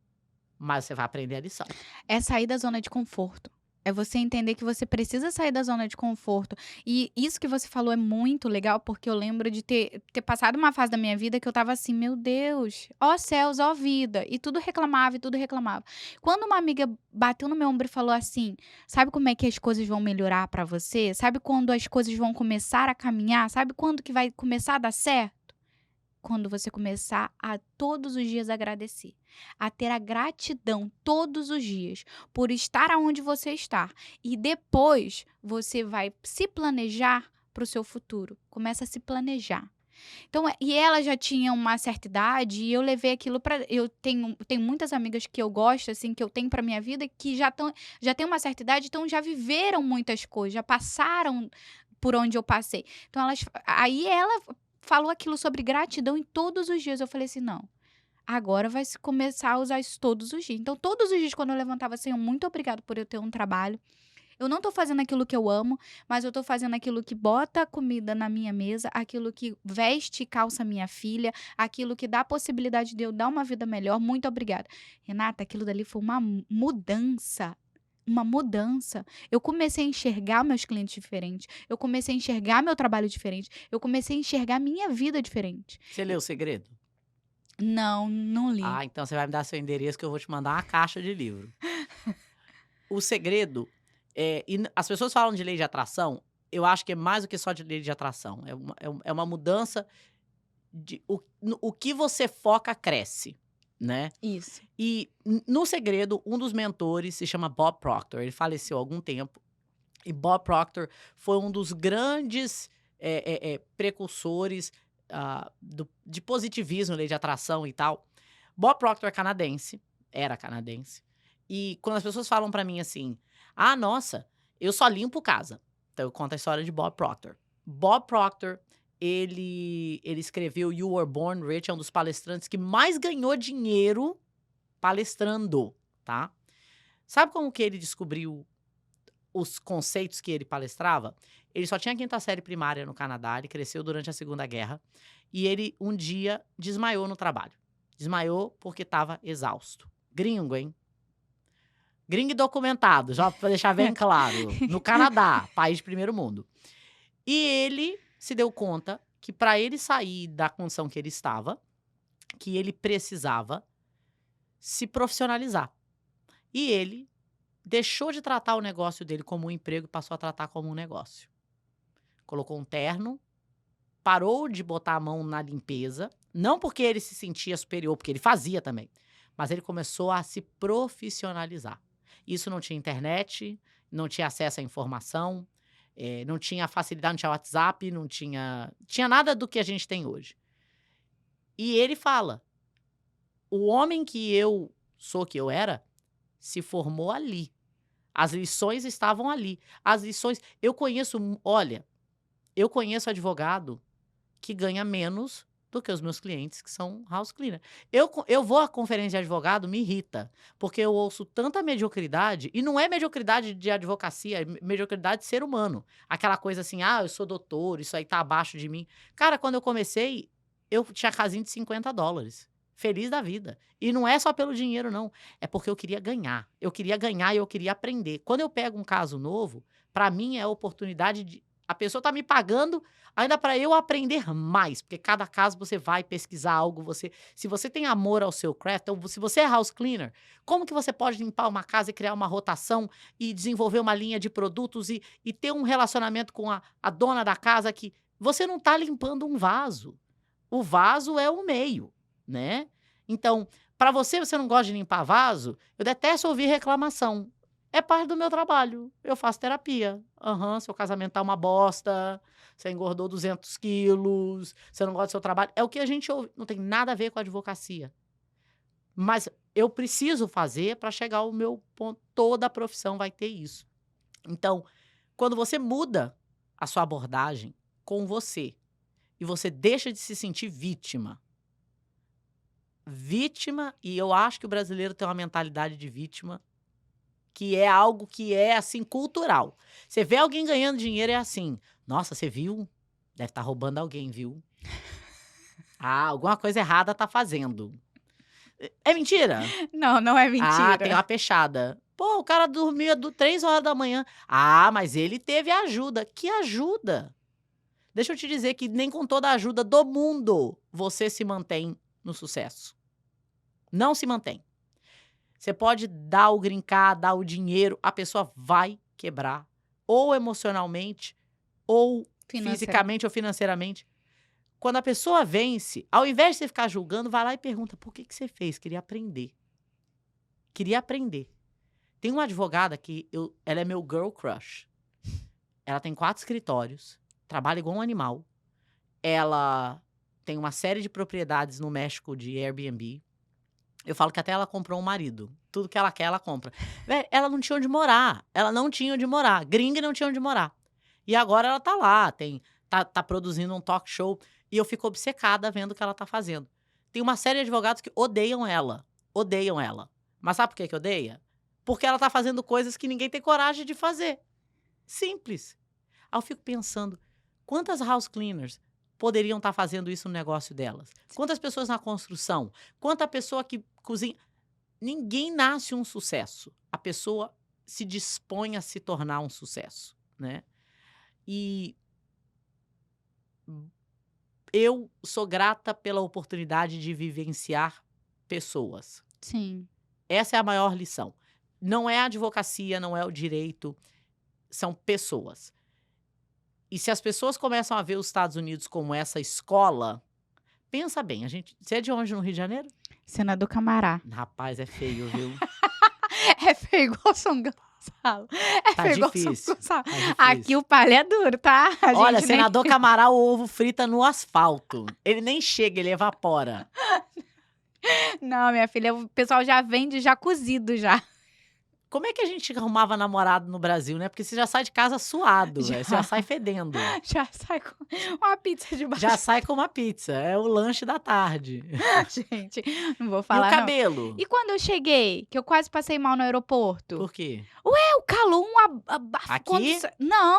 Mas você vai aprender a lição. É sair da zona de conforto. É você entender que você precisa sair da zona de conforto. E isso que você falou é muito legal, porque eu lembro de ter passado uma fase da minha vida que eu tava assim: meu Deus, ó céus, ó vida. E tudo reclamava, e tudo reclamava. Quando uma amiga bateu no meu ombro e falou assim: sabe como é que as coisas vão melhorar pra você? Sabe quando as coisas vão começar a caminhar? Sabe quando que vai começar a dar certo? quando você começar a todos os dias agradecer, a ter a gratidão todos os dias por estar aonde você está. E depois você vai se planejar para o seu futuro. Começa a se planejar. Então, e ela já tinha uma certa idade e eu levei aquilo para eu tenho muitas amigas que eu gosto, assim, que eu tenho para minha vida, que já têm uma certa idade, então já viveram muitas coisas, já passaram por onde eu passei. Então aí ela falou aquilo sobre gratidão em todos os dias. Eu falei assim: "Não, agora vai se começar a usar isso todos os dias". Então todos os dias quando eu levantava, assim: "Muito obrigado por eu ter um trabalho. Eu não tô fazendo aquilo que eu amo, mas eu tô fazendo aquilo que bota comida na minha mesa, aquilo que veste e calça minha filha, aquilo que dá a possibilidade de eu dar uma vida melhor. Muito obrigada". Renata, aquilo dali foi uma mudança. Uma mudança. Eu comecei a enxergar meus clientes diferentes. Eu comecei a enxergar meu trabalho diferente. Eu comecei a enxergar minha vida diferente. Você leu O Segredo? Não, não li. Ah, então você vai me dar seu endereço que eu vou te mandar uma caixa de livro. O Segredo, as pessoas falam de lei de atração, eu acho que é mais do que só de lei de atração. É uma mudança de o que você foca cresce, né? Isso. E no Segredo, um dos mentores se chama Bob Proctor. Ele faleceu há algum tempo. E Bob Proctor foi um dos grandes precursores de positivismo, lei de atração e tal. Bob Proctor é canadense, era canadense. E quando as pessoas falam pra mim assim, ah, nossa, eu só limpo casa. Então eu conto a história de Bob Proctor. Bob Proctor, ele escreveu You Were Born Rich, é um dos palestrantes que mais ganhou dinheiro palestrando, tá? Sabe como que ele descobriu os conceitos que ele palestrava? Ele só tinha a 5ª série primária no Canadá, ele cresceu durante a Segunda Guerra, e ele um dia desmaiou no trabalho. Desmaiou porque estava exausto. Gringo, hein? Gringo e documentado, já pra deixar bem claro. No Canadá, país de primeiro mundo. E ele se deu conta que para ele sair da condição que ele estava, que ele precisava se profissionalizar. E ele deixou de tratar o negócio dele como um emprego e passou a tratar como um negócio. Colocou um terno, parou de botar a mão na limpeza, não porque ele se sentia superior, porque ele fazia também, mas ele começou a se profissionalizar. Isso não tinha internet, não tinha acesso à informação, não tinha facilidade, não tinha WhatsApp, não tinha nada do que a gente tem hoje. E ele fala, o homem que eu sou, que eu era, se formou ali. As lições estavam ali. As lições... Eu conheço advogado que ganha menos do que os meus clientes que são house cleaner. Eu vou à conferência de advogado, me irrita, porque eu ouço tanta mediocridade, e não é mediocridade de advocacia, é mediocridade de ser humano. Aquela coisa assim, ah, eu sou doutor, isso aí tá abaixo de mim. Cara, quando eu comecei, eu tinha casinha de $50. Feliz da vida. E não é só pelo dinheiro, não. É porque eu queria ganhar. Eu queria ganhar e eu queria aprender. Quando eu pego um caso novo, pra mim é a oportunidade de... A pessoa tá me pagando ainda para eu aprender mais, porque cada caso você vai pesquisar algo, se você tem amor ao seu craft, então se você é house cleaner, como que você pode limpar uma casa e criar uma rotação e desenvolver uma linha de produtos e ter um relacionamento com a dona da casa que você não tá limpando um vaso. O vaso é o meio, né? Então, para você não gosta de limpar vaso, eu detesto ouvir reclamação. É parte do meu trabalho. Eu faço terapia. Seu casamento tá uma bosta, você engordou 200 quilos, você não gosta do seu trabalho. É o que a gente ouve. Não tem nada a ver com a advocacia. Mas eu preciso fazer para chegar ao meu ponto. Toda a profissão vai ter isso. Então, quando você muda a sua abordagem com você e você deixa de se sentir vítima, e eu acho que o brasileiro tem uma mentalidade de vítima, que é algo que é, assim, cultural. Você vê alguém ganhando dinheiro, é assim, nossa, você viu? Deve estar roubando alguém, viu? Ah, alguma coisa errada tá fazendo. É mentira? Não, não é Ah, mentira. tem uma peixada. Pô, o cara dormia 3 horas da manhã. Ah, mas ele teve ajuda. Que ajuda? Deixa eu te dizer que nem com toda a ajuda do mundo você se mantém no sucesso. Não se mantém. Você pode dar o green card, dar o dinheiro, a pessoa vai quebrar. Ou emocionalmente, ou fisicamente ou financeiramente. quando a pessoa vence, ao invés de você ficar julgando, vai lá e pergunta, por que você fez? Queria aprender. Queria aprender. Tem uma advogada que ela é meu girl crush. Ela tem 4 escritórios, trabalha igual um animal. Ela tem uma série de propriedades no México de Airbnb. Eu falo que até ela comprou um marido. Tudo que ela quer, ela compra. Véi, ela não tinha onde morar. Ela não tinha onde morar. Gringa não tinha onde morar. E agora ela tá lá, tá produzindo um talk show. E eu fico obcecada vendo o que ela tá fazendo. Tem uma série de advogados que odeiam ela. Odeiam ela. Mas sabe por que odeia? Porque ela tá fazendo coisas que ninguém tem coragem de fazer. Simples. Aí eu fico pensando, quantas house cleaners poderiam estar fazendo isso no negócio delas? Quantas pessoas na construção? Quanta pessoa que cozinha? Ninguém nasce um sucesso. A pessoa se dispõe a se tornar um sucesso, né? E eu sou grata pela oportunidade de vivenciar pessoas. Sim. Essa é a maior lição. Não é a advocacia, não é o direito, são pessoas. E se as pessoas começam a ver os Estados Unidos como essa escola, pensa bem, você é de onde no Rio de Janeiro? Senador Camará. Rapaz, é feio, viu? É feio igual São Gonçalo. É Tá feio igual difícil, São Gonçalo. tá difícil. Aqui o palho é duro, tá? Olha, senador Camará, o ovo frita no asfalto. Ele nem chega, ele evapora. Não, minha filha, o pessoal já vende já cozido já. Como é que a gente arrumava namorado no Brasil, né? Porque você já sai de casa suado, Já. véio, você já sai fedendo. Já sai com uma pizza de baixo. Já sai com uma pizza, é o lanche da tarde. Gente, não vou E falar o não. cabelo? E quando eu cheguei, que eu quase passei mal no aeroporto? Por quê? O calor, um abafo. Aqui? Não,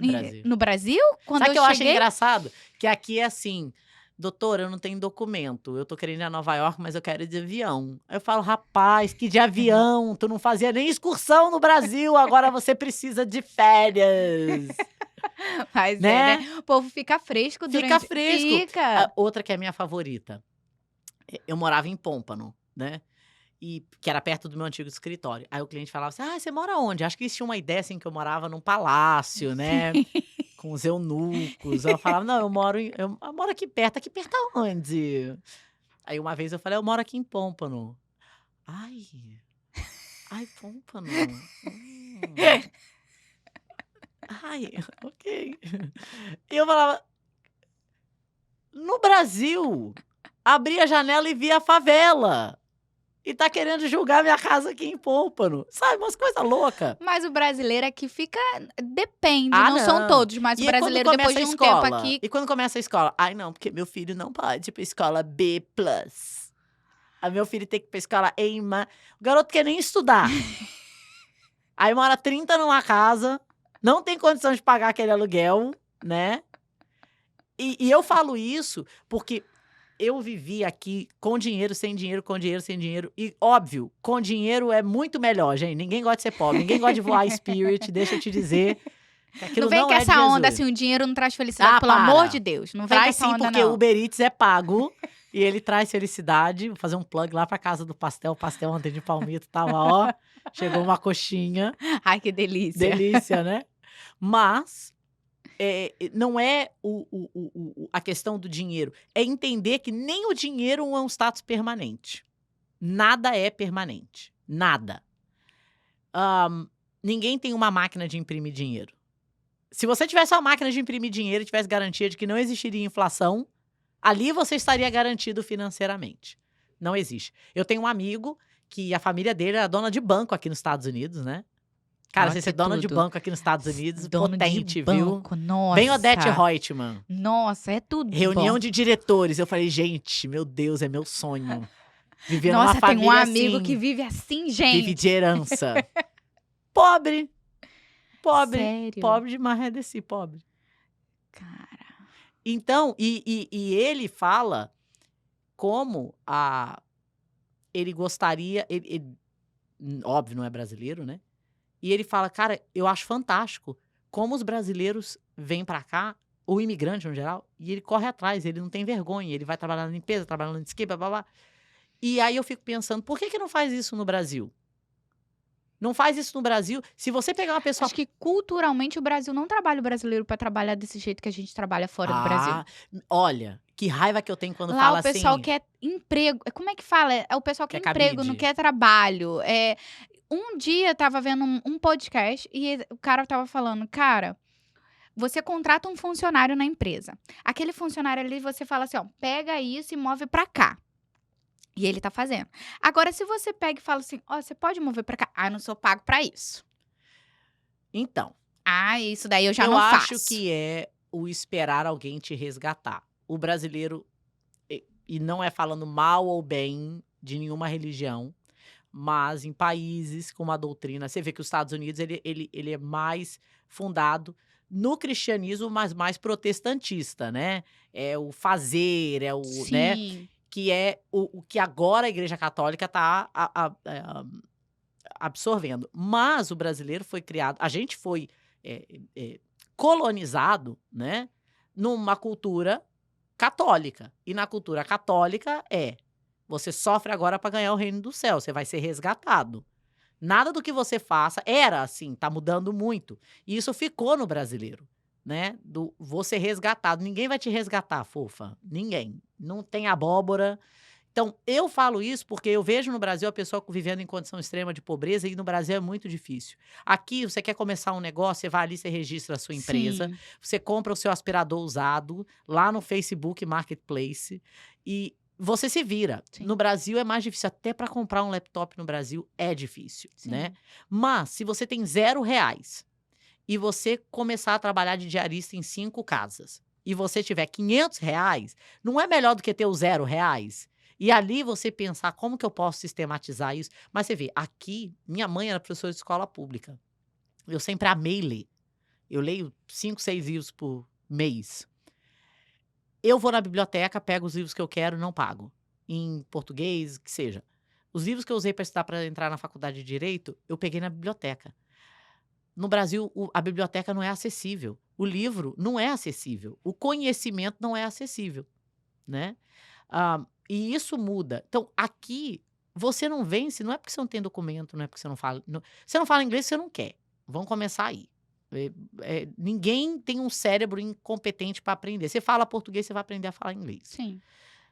Brasil. no Brasil? Quando Sabe o que eu acho cheguei... engraçado? Que aqui é assim, doutora, eu não tenho documento, eu tô querendo ir a Nova York, mas eu quero ir de avião. Aí eu falo, rapaz, que de avião? Tu não fazia nem excursão no Brasil, agora você precisa de férias. Mas Né? né? O povo fica fresco durante... Fica fresco. Fica. A outra que é a minha favorita. Eu morava em Pompano, né? E que era perto do meu antigo escritório. Aí o cliente falava assim, você mora onde? Acho que eles tinham uma ideia assim que eu morava num palácio, né? Com os eunucos. Eu falava, não, eu moro aqui perto. Aqui perto aonde? Aí uma vez eu falei, eu moro aqui em Pompano. Ai, Pompano. Ai, ok. E eu falava, no Brasil, abri a janela e vi a favela. E tá querendo julgar minha casa aqui em Pompano. Sabe, umas coisas loucas. Mas o brasileiro aqui fica... Depende, Ah, não são não. todos, mas o E aí, quando brasileiro depois começa de a um tempo escola? aqui... E quando começa a escola? Ai, não, porque meu filho não pode ir pra escola B+. Aí meu filho tem que ir pra escola EIMA. O garoto quer nem estudar. Aí mora 30 numa casa, não tem condição de pagar aquele aluguel, né? E eu falo isso porque eu vivi aqui com dinheiro, sem dinheiro, com dinheiro, sem dinheiro. E, óbvio, com dinheiro é muito melhor, gente. Ninguém gosta de ser pobre, ninguém gosta de voar Spirit, deixa eu te dizer. Que aquilo Não vem não com é essa de onda Jesus. assim, o dinheiro não traz felicidade, Ah, pelo para. amor de Deus. Não vem com Traz essa sim, onda, porque não. o Uber Eats é pago e ele traz felicidade. Vou fazer um plug lá pra casa do pastel. O pastel ontem de palmito tava, ó. Chegou uma coxinha. Ai, que delícia. Delícia, né? Mas não é a questão do dinheiro. É entender que nem o dinheiro é um status permanente. Nada é permanente. Nada. Ninguém tem uma máquina de imprimir dinheiro. Se você tivesse uma máquina de imprimir dinheiro e tivesse garantia de que não existiria inflação, ali você estaria garantido financeiramente. Não existe. Eu tenho um amigo que a família dele era dona de banco aqui nos Estados Unidos, né? Cara, Ó, você que ser dona de tudo. banco aqui nos Estados Unidos, Dono potente, de viu? banco, nossa. Bem Odete Reutemann. Nossa, é tudo Reunião bom. de diretores. Eu falei, gente, meu Deus, é meu sonho. Viver Nossa, numa tem família um amigo assim, que vive assim, gente. vive de herança. Pobre. Pobre. Sério? Pobre demais é desse pobre. Cara. Então, e ele fala como ele gostaria, óbvio, não é brasileiro, né? E ele fala, cara, eu acho fantástico como os brasileiros vêm pra cá, o imigrante no geral, e ele corre atrás, ele não tem vergonha, ele vai trabalhar na limpeza, trabalhar no landscape, blá, blá, blá. E aí eu fico pensando, por que não faz isso no Brasil? Não faz isso no Brasil. Se você pegar uma pessoa... Acho que culturalmente o Brasil não trabalha o brasileiro pra trabalhar desse jeito que a gente trabalha fora do Brasil. Olha, que raiva que eu tenho quando Lá fala o pessoal assim... quer emprego. Como é que fala? É o pessoal quer Quer emprego, não cabide. quer trabalho. Um dia eu tava vendo um podcast e o cara tava falando, cara, você contrata um funcionário na empresa. Aquele funcionário ali, você fala assim, ó, pega isso e move pra cá. E ele tá fazendo. Agora, se você pega e fala assim, ó, você pode mover pra cá? Ah, eu não sou pago pra isso. Então, Ah, isso daí eu já eu não acho faço. que é o esperar alguém te resgatar. O brasileiro, e não é falando mal ou bem de nenhuma religião, mas em países com uma doutrina, você vê que os Estados Unidos ele é mais fundado no cristianismo, mas mais protestantista, né? É o fazer, é o, né? Sim. Que é o que agora a Igreja Católica está absorvendo. Mas o brasileiro foi criado, a gente foi colonizado, né? Numa cultura católica. E na cultura católica você sofre agora para ganhar o reino do céu, você vai ser resgatado. Nada do que você faça era assim, tá mudando muito. E isso ficou no brasileiro, né? Do vou ser resgatado. Ninguém vai te resgatar, fofa. Ninguém. Não tem abóbora. Então, eu falo isso porque eu vejo no Brasil a pessoa vivendo em condição extrema de pobreza e no Brasil é muito difícil. Aqui, você quer começar um negócio, você vai ali, você registra a sua empresa, Sim. você compra o seu aspirador usado lá no Facebook Marketplace e você se vira. Sim. No Brasil é mais difícil, até para comprar um laptop no Brasil é difícil, Sim. né? Mas, se você tem R$0 e você começar a trabalhar de diarista em 5 casas e você tiver R$500, não é melhor do que ter os R$0? E ali você pensar como que eu posso sistematizar isso. Mas você vê, aqui, minha mãe era professora de escola pública. Eu sempre amei ler. Eu leio 5, 6 livros por mês. Eu vou na biblioteca, pego os livros que eu quero, não pago. Em português, que seja. Os livros que eu usei para estudar para entrar na faculdade de Direito, eu peguei na biblioteca. No Brasil, a biblioteca não é acessível. O livro não é acessível. O conhecimento não é acessível, né? E isso muda. Então, aqui, você não vence, não é porque você não tem documento, não é porque você não fala... você não fala inglês, você não quer. Vamos começar aí. Ninguém tem um cérebro incompetente para aprender. Você fala português, você vai aprender a falar inglês. Sim.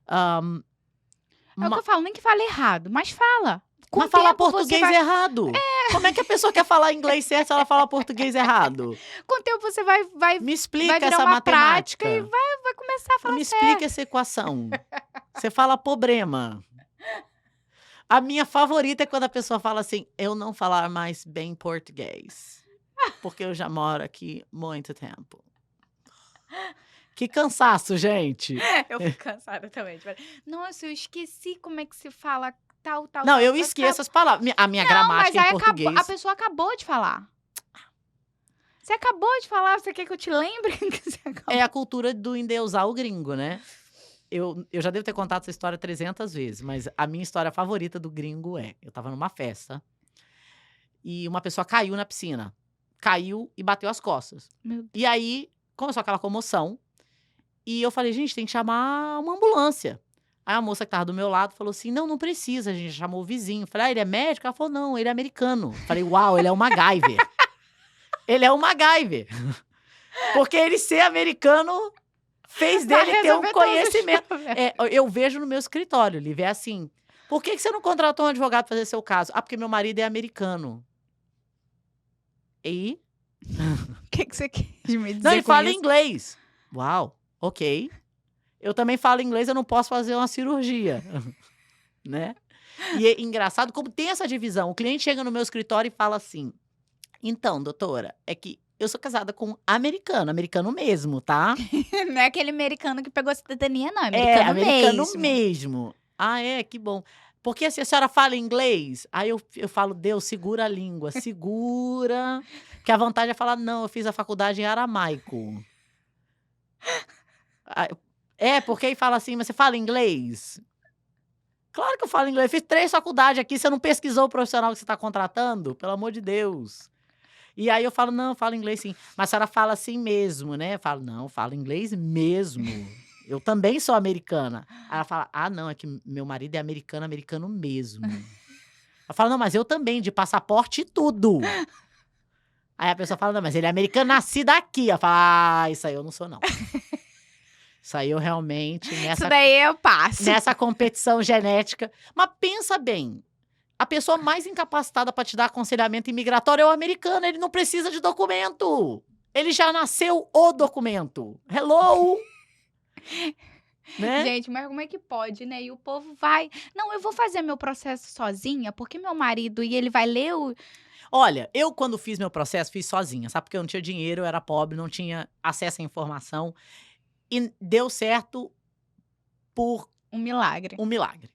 É o que eu falo, nem que fale errado, mas fala. Com mas falar o tempo português vai... errado. Como é que a pessoa quer falar inglês certo se ela fala português errado? Com o tempo você vai Me explica virar essa uma matemática. prática e vai começar a falar Me certo. explica essa equação. Você fala problema. A minha favorita é quando a pessoa fala assim, eu não falar mais bem português. Porque eu já moro aqui muito tempo. Que cansaço, gente. Eu fico cansada também. Nossa, eu esqueci como é que se fala tal. Não, eu Mas esqueço as palavras. A minha Não, mas gramática aí em português. a pessoa acabou de falar. Você acabou de falar, você quer que eu te lembre? Que você acabou? É a cultura do endeusar o gringo, né? Eu já devo ter contado essa história 300 vezes, mas a minha história favorita do gringo eu tava numa festa e uma pessoa caiu na piscina. Caiu e bateu as costas. Meu Deus. E aí, começou aquela comoção. E eu falei, gente, tem que chamar uma ambulância. Aí a moça que tava do meu lado falou assim, não precisa, a gente chamou o vizinho. Eu falei, ele é médico? Ela falou, não, ele é americano. Eu falei, uau, ele é um MacGyver. Ele é um MacGyver. Porque ele ser americano fez dele ter um conhecimento. Eu vejo no meu escritório, Lívia, é assim, por que você não contratou um advogado para fazer seu caso? Ah, porque meu marido é americano. E? O que você quis me dizer? Não, ele com fala isso? inglês. Uau, ok. Eu também falo inglês, eu não posso fazer uma cirurgia. Né? E é engraçado como tem essa divisão. O cliente chega no meu escritório e fala assim, então, doutora, é que eu sou casada com um americano mesmo, tá? Não é aquele americano que pegou a cidadania, não. É, Americano americano mesmo. mesmo. Ah, que bom. Porque assim, a senhora fala inglês? Aí eu falo, Deus, segura a língua, segura. Porque a vantagem é falar, não, eu fiz a faculdade em aramaico. Porque aí fala assim, mas você fala inglês? Claro que eu falo inglês. Eu fiz 3 faculdades aqui, você não pesquisou o profissional que você está contratando? Pelo amor de Deus. E aí eu falo, não, eu falo inglês sim. Mas a senhora fala assim mesmo, né? Eu falo, não, eu falo inglês mesmo. Eu também sou americana. Aí ela fala, não, é que meu marido é americano mesmo. Ela fala, não, mas eu também, de passaporte e tudo. Aí a pessoa fala, não, mas ele é americano, nascido aqui. Ela fala, isso aí eu não sou, não. Isso aí eu realmente, Isso daí eu passo. nessa competição genética. Mas pensa bem, a pessoa mais incapacitada para te dar aconselhamento imigratório é o americano, ele não precisa de documento. Ele já nasceu o documento. Hello! Né? Gente, mas como é que pode, né? E o povo vai. Não, eu vou fazer meu processo sozinha, porque meu marido e ele vai ler o. Olha, eu quando fiz meu processo, fiz sozinha, sabe? Porque eu não tinha dinheiro, eu era pobre, não tinha acesso à informação. E deu certo por Um milagre. um milagre.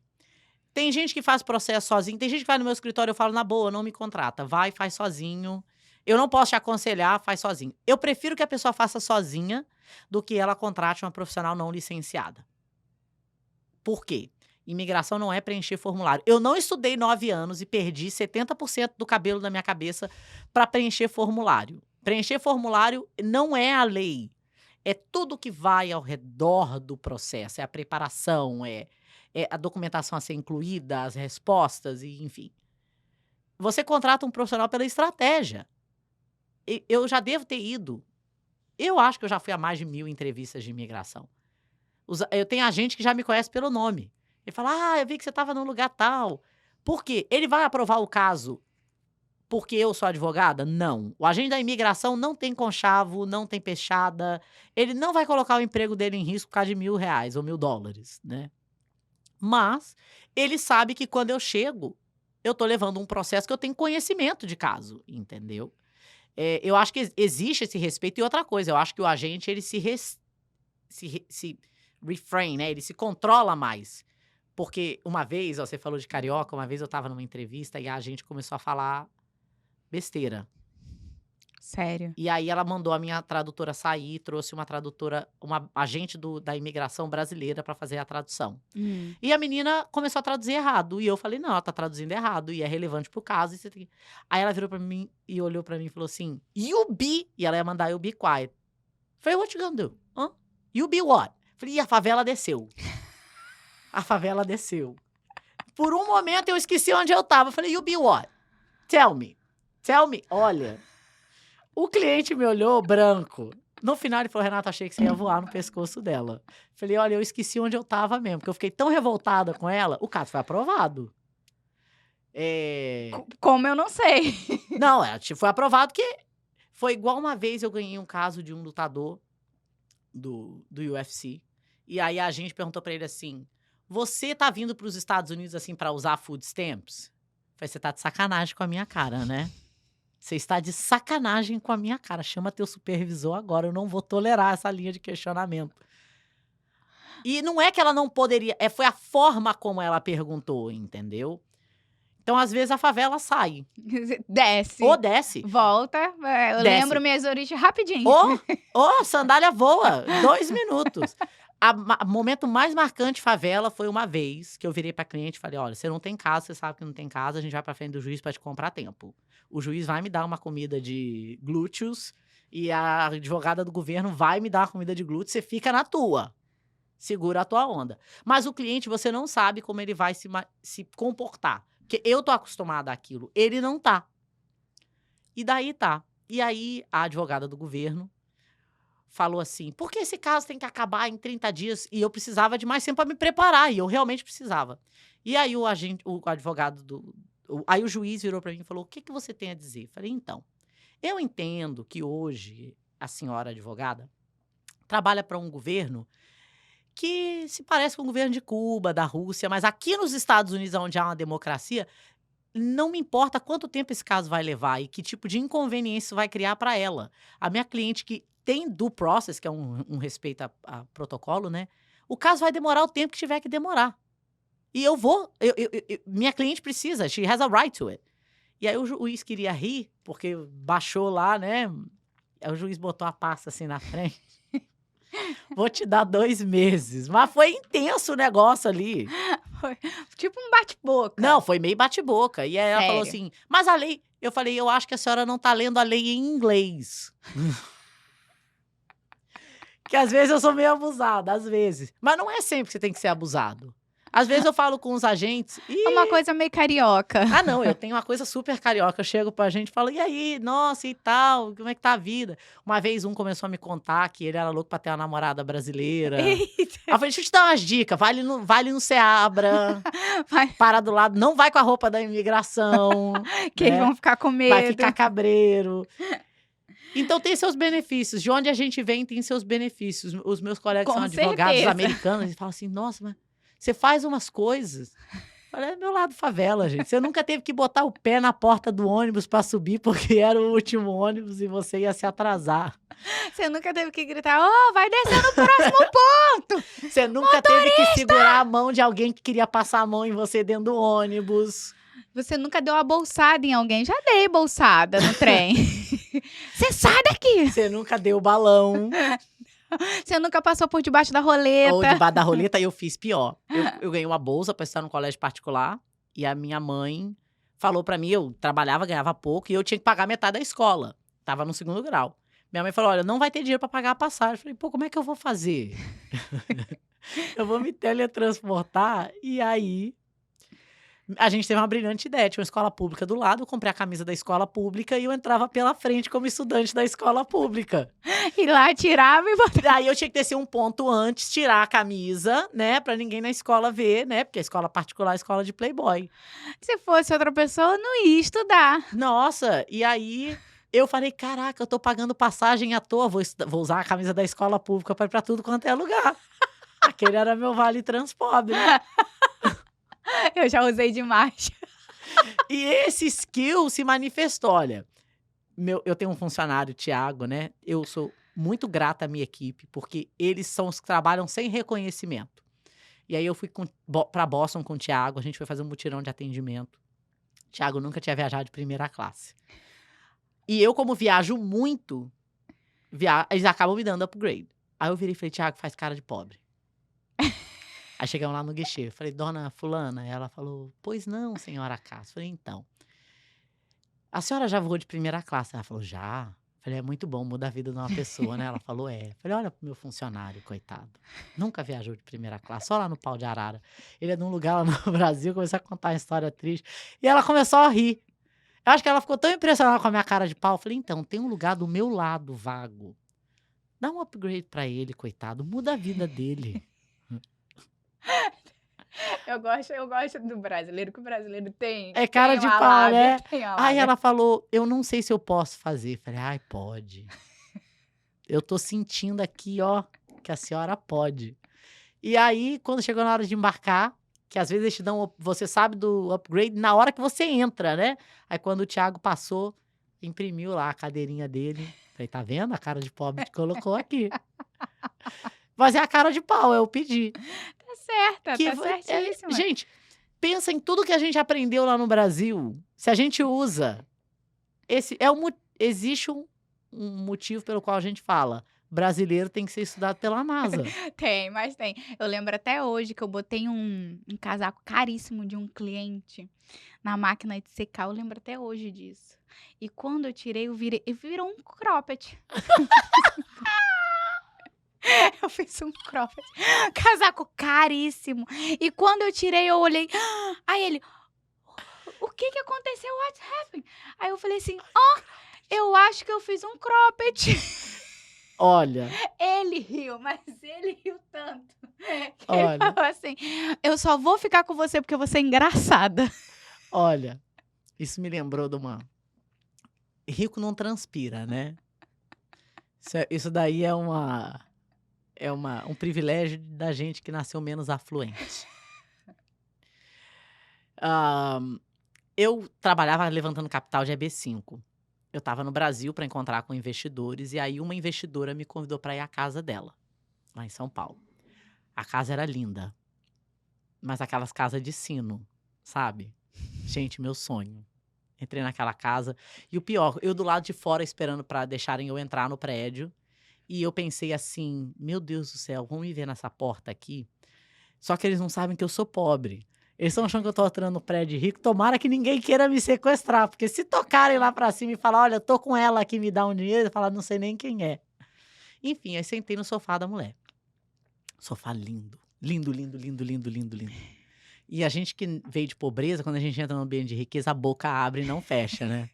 Tem gente que faz processo sozinho, tem gente que vai no meu escritório, eu falo, na boa, não me contrata. Vai, faz sozinho. Eu não posso te aconselhar, faz sozinho. Eu prefiro que a pessoa faça sozinha do que ela contrate uma profissional não licenciada. Por quê? Imigração não é preencher formulário. Eu não estudei 9 anos e perdi 70% do cabelo da minha cabeça para preencher formulário. Preencher formulário não é a lei. É tudo que vai ao redor do processo. É a preparação, é a documentação a ser incluída, as respostas, e enfim. Você contrata um profissional pela estratégia. Eu já devo ter ido. Eu acho que eu já fui a mais de 1000 entrevistas de imigração. Eu tenho agente que já me conhece pelo nome. Ele fala, eu vi que você estava num lugar tal. Por quê? Ele vai aprovar o caso porque eu sou advogada? Não. O agente da imigração não tem conchavo, não tem peixada. Ele não vai colocar o emprego dele em risco por causa de R$1.000 ou $1.000, né? Mas ele sabe que quando eu chego, eu tô levando um processo que eu tenho conhecimento de caso, entendeu? Eu acho que existe esse respeito. E outra coisa, eu acho que o agente, ele se refrain, né? Ele se controla mais. Porque uma vez, você falou de carioca, uma vez eu tava numa entrevista e a agente começou a falar besteira. Sério. E aí ela mandou a minha tradutora sair, trouxe uma tradutora, uma agente da imigração brasileira para fazer a tradução. E a menina começou a traduzir errado. E eu falei, não, ela tá traduzindo errado e é relevante pro caso. Aí ela virou pra mim e olhou pra mim e falou assim, you be... E ela ia mandar you be quiet. Falei, what you gonna do? You be what? Falei, e a favela desceu. A favela desceu. Por um momento eu esqueci onde eu tava. Falei, you be what? Tell me. Olha... O cliente me olhou branco. No final ele falou, Renata, achei que você ia voar no pescoço dela. Falei, olha, eu esqueci onde eu tava mesmo, porque eu fiquei tão revoltada com ela. O caso foi aprovado. Como eu não sei. Não, foi aprovado que foi igual uma vez eu ganhei um caso de um lutador do UFC. E aí a gente perguntou pra ele assim, você tá vindo pros Estados Unidos assim pra usar food stamps? Falei, você tá de sacanagem com a minha cara, né? Você está de sacanagem com a minha cara. Chama teu supervisor agora. Eu não vou tolerar essa linha de questionamento. E não é que ela não poderia... Foi a forma como ela perguntou, entendeu? Então, às vezes, a favela sai. Desce. Ou desce. Volta. Eu Desce. lembro minhas origens rapidinho. Ou sandália voa. 2 minutos. O momento mais marcante favela foi uma vez que eu virei pra cliente e falei, olha, você não tem casa, você sabe que não tem casa, a gente vai pra frente do juiz pra te comprar tempo. O juiz vai me dar uma comida de glúteos e a advogada do governo vai me dar uma comida de glúteos, você fica na tua. Segura a tua onda. Mas o cliente, você não sabe como ele vai se comportar. Porque eu tô acostumada àquilo, ele não tá. E daí tá. E aí a advogada do governo falou assim, por que esse caso tem que acabar em 30 dias? E eu precisava de mais tempo para me preparar, e eu realmente precisava. E aí o advogado aí o juiz virou para mim e falou, o que você tem a dizer? Falei, então, eu entendo que hoje a senhora advogada trabalha para um governo que se parece com o governo de Cuba, da Rússia, mas aqui nos Estados Unidos, onde há uma democracia, não me importa quanto tempo esse caso vai levar e que tipo de inconveniência isso vai criar para ela. A minha cliente que tem due process, que é um respeito a protocolo, né? O caso vai demorar o tempo que tiver que demorar. E eu vou, minha cliente precisa, she has a right to it. E aí o juiz queria rir, porque baixou lá, né? Aí o juiz botou a pasta assim na frente. Vou te dar 2 meses. Mas foi intenso o negócio ali. Foi tipo um bate-boca. Não, foi meio bate-boca. E aí ela falou Sério? assim, mas a lei... Eu falei, eu acho que a senhora não tá lendo a lei em inglês. Que às vezes eu sou meio abusada, às vezes. Mas não é sempre que você tem que ser abusado. Às vezes eu falo com os agentes É uma coisa meio carioca. Ah, não, eu tenho uma coisa super carioca. Eu chego pra gente e falo, e aí, nossa, e tal, como é que tá a vida? Uma vez um começou a me contar que ele era louco pra ter uma namorada brasileira. Aí eu Eita, falei, deixa eu te dar umas dicas, vai ali no Seabra, vai, para do lado, não vai com a roupa da imigração, que eles né? vão ficar com Vai medo. ficar cabreiro. Então tem seus benefícios. De onde a gente vem tem seus benefícios. Os meus colegas Com são advogados certeza. americanos, eles falam assim, nossa, mas você faz umas coisas. Olha, é meu lado favela, gente. Você nunca teve que botar o pé na porta do ônibus pra subir porque era o último ônibus e você ia se atrasar. Você nunca teve que gritar, vai descer no próximo ponto. Você nunca teve que segurar a mão de alguém que queria passar a mão em você dentro do ônibus. Você nunca deu uma bolsada em alguém. Já dei bolsada no trem. Você sai daqui. Você nunca deu balão. Você nunca passou por debaixo da roleta. Ou debaixo da roleta, e eu fiz pior. Eu ganhei uma bolsa pra estar no colégio particular e a minha mãe falou pra mim, eu trabalhava, ganhava pouco e eu tinha que pagar metade da escola. Tava no 2º grau. Minha mãe falou, olha, não vai ter dinheiro pra pagar a passagem. Eu falei, pô, como é que eu vou fazer? Eu vou me teletransportar e aí a gente teve uma brilhante ideia. Tinha uma escola pública do lado, eu comprei a camisa da escola pública e eu entrava pela frente como estudante da escola pública. E lá tirava e botava. Daí eu tinha que descer um ponto antes, tirar a camisa, né? Pra ninguém na escola ver, né? Porque a escola particular é escola de playboy. Se fosse outra pessoa, não ia estudar. Nossa, e aí eu falei, caraca, eu tô pagando passagem à toa, vou usar a camisa da escola pública pra ir pra tudo quanto é lugar. Aquele era meu vale transpobre. Eu já usei demais. E esse skill se manifestou, olha. Eu tenho um funcionário, Thiago, né? Eu sou muito grata à minha equipe, porque eles são os que trabalham sem reconhecimento. E aí eu fui pra Boston com o Thiago, a gente foi fazer um mutirão de atendimento. O Thiago nunca tinha viajado de primeira classe. E eu, como viajo muito, eles acabam me dando upgrade. Aí eu virei e falei, Thiago, faz cara de pobre. Aí chegamos lá no guichê, falei, dona fulana, ela falou, pois não, senhora Cássia. Falei, então, a senhora já voou de primeira classe? Ela falou, já. Falei, é muito bom, muda a vida de uma pessoa, né? Ela falou, é. Falei, olha pro meu funcionário, coitado. Nunca viajou de primeira classe, só lá no Pau de Arara. Ele é de um lugar lá no Brasil, começou a contar uma história triste. E ela começou a rir. Eu acho que ela ficou tão impressionada com a minha cara de pau. Eu falei, então, tem um lugar do meu lado vago. Dá um upgrade pra ele, coitado. Muda a vida dele. Eu gosto do brasileiro, que o brasileiro tem. É cara tem de uma pau, lábia, né? tem uma Aí lábia. ela falou, eu não sei se eu posso fazer. Falei, ai, pode. Eu tô sentindo aqui, ó, que a senhora pode. E aí, quando chegou na hora de embarcar, que às vezes eles te dão, você sabe do upgrade na hora que você entra, né? Aí quando o Thiago passou, imprimiu lá a cadeirinha dele. Falei, tá vendo? A cara de pobre que colocou aqui. Mas é a cara de pau, eu pedi. Tá certa, Que tá certíssima. gente, pensa em tudo que a gente aprendeu lá no Brasil. Se a gente usa, existe um motivo pelo qual a gente fala. Brasileiro tem que ser estudado pela NASA. Tem, mas tem. Eu lembro até hoje que eu botei um casaco caríssimo de um cliente na máquina de secar. Eu lembro até hoje disso. E quando eu tirei, virou um cropped. Eu fiz um cropped. Casaco caríssimo. E quando eu tirei, eu olhei. Aí ele, o que aconteceu? What happened? Aí eu falei assim, eu acho que eu fiz um cropped. Olha, Ele riu, mas ele riu tanto. Que Olha. ele falou assim, eu só vou ficar com você porque você é engraçada. olha, isso me lembrou de uma... Rico não transpira, né? Isso daí é um privilégio da gente que nasceu menos afluente. Eu trabalhava levantando capital de EB5. Eu estava no Brasil para encontrar com investidores e aí uma investidora me convidou para ir à casa dela, lá em São Paulo. A casa era linda, mas aquelas casas de sino, sabe? Gente, meu sonho. Entrei naquela casa e o pior, eu do lado de fora esperando para deixarem eu entrar no prédio e eu pensei assim, meu Deus do céu, vão me ver nessa porta aqui? Só que eles não sabem que eu sou pobre. Eles estão achando que eu tô entrando no prédio rico. Tomara que ninguém queira me sequestrar. Porque se tocarem lá pra cima e falar, olha, eu tô com ela aqui, me dá um dinheiro, eu falar, não sei nem quem é. Enfim, aí sentei no sofá da mulher. Sofá lindo. Lindo, lindo, lindo, lindo, lindo, lindo. E a gente que veio de pobreza, quando a gente entra num ambiente de riqueza, a boca abre e não fecha, né?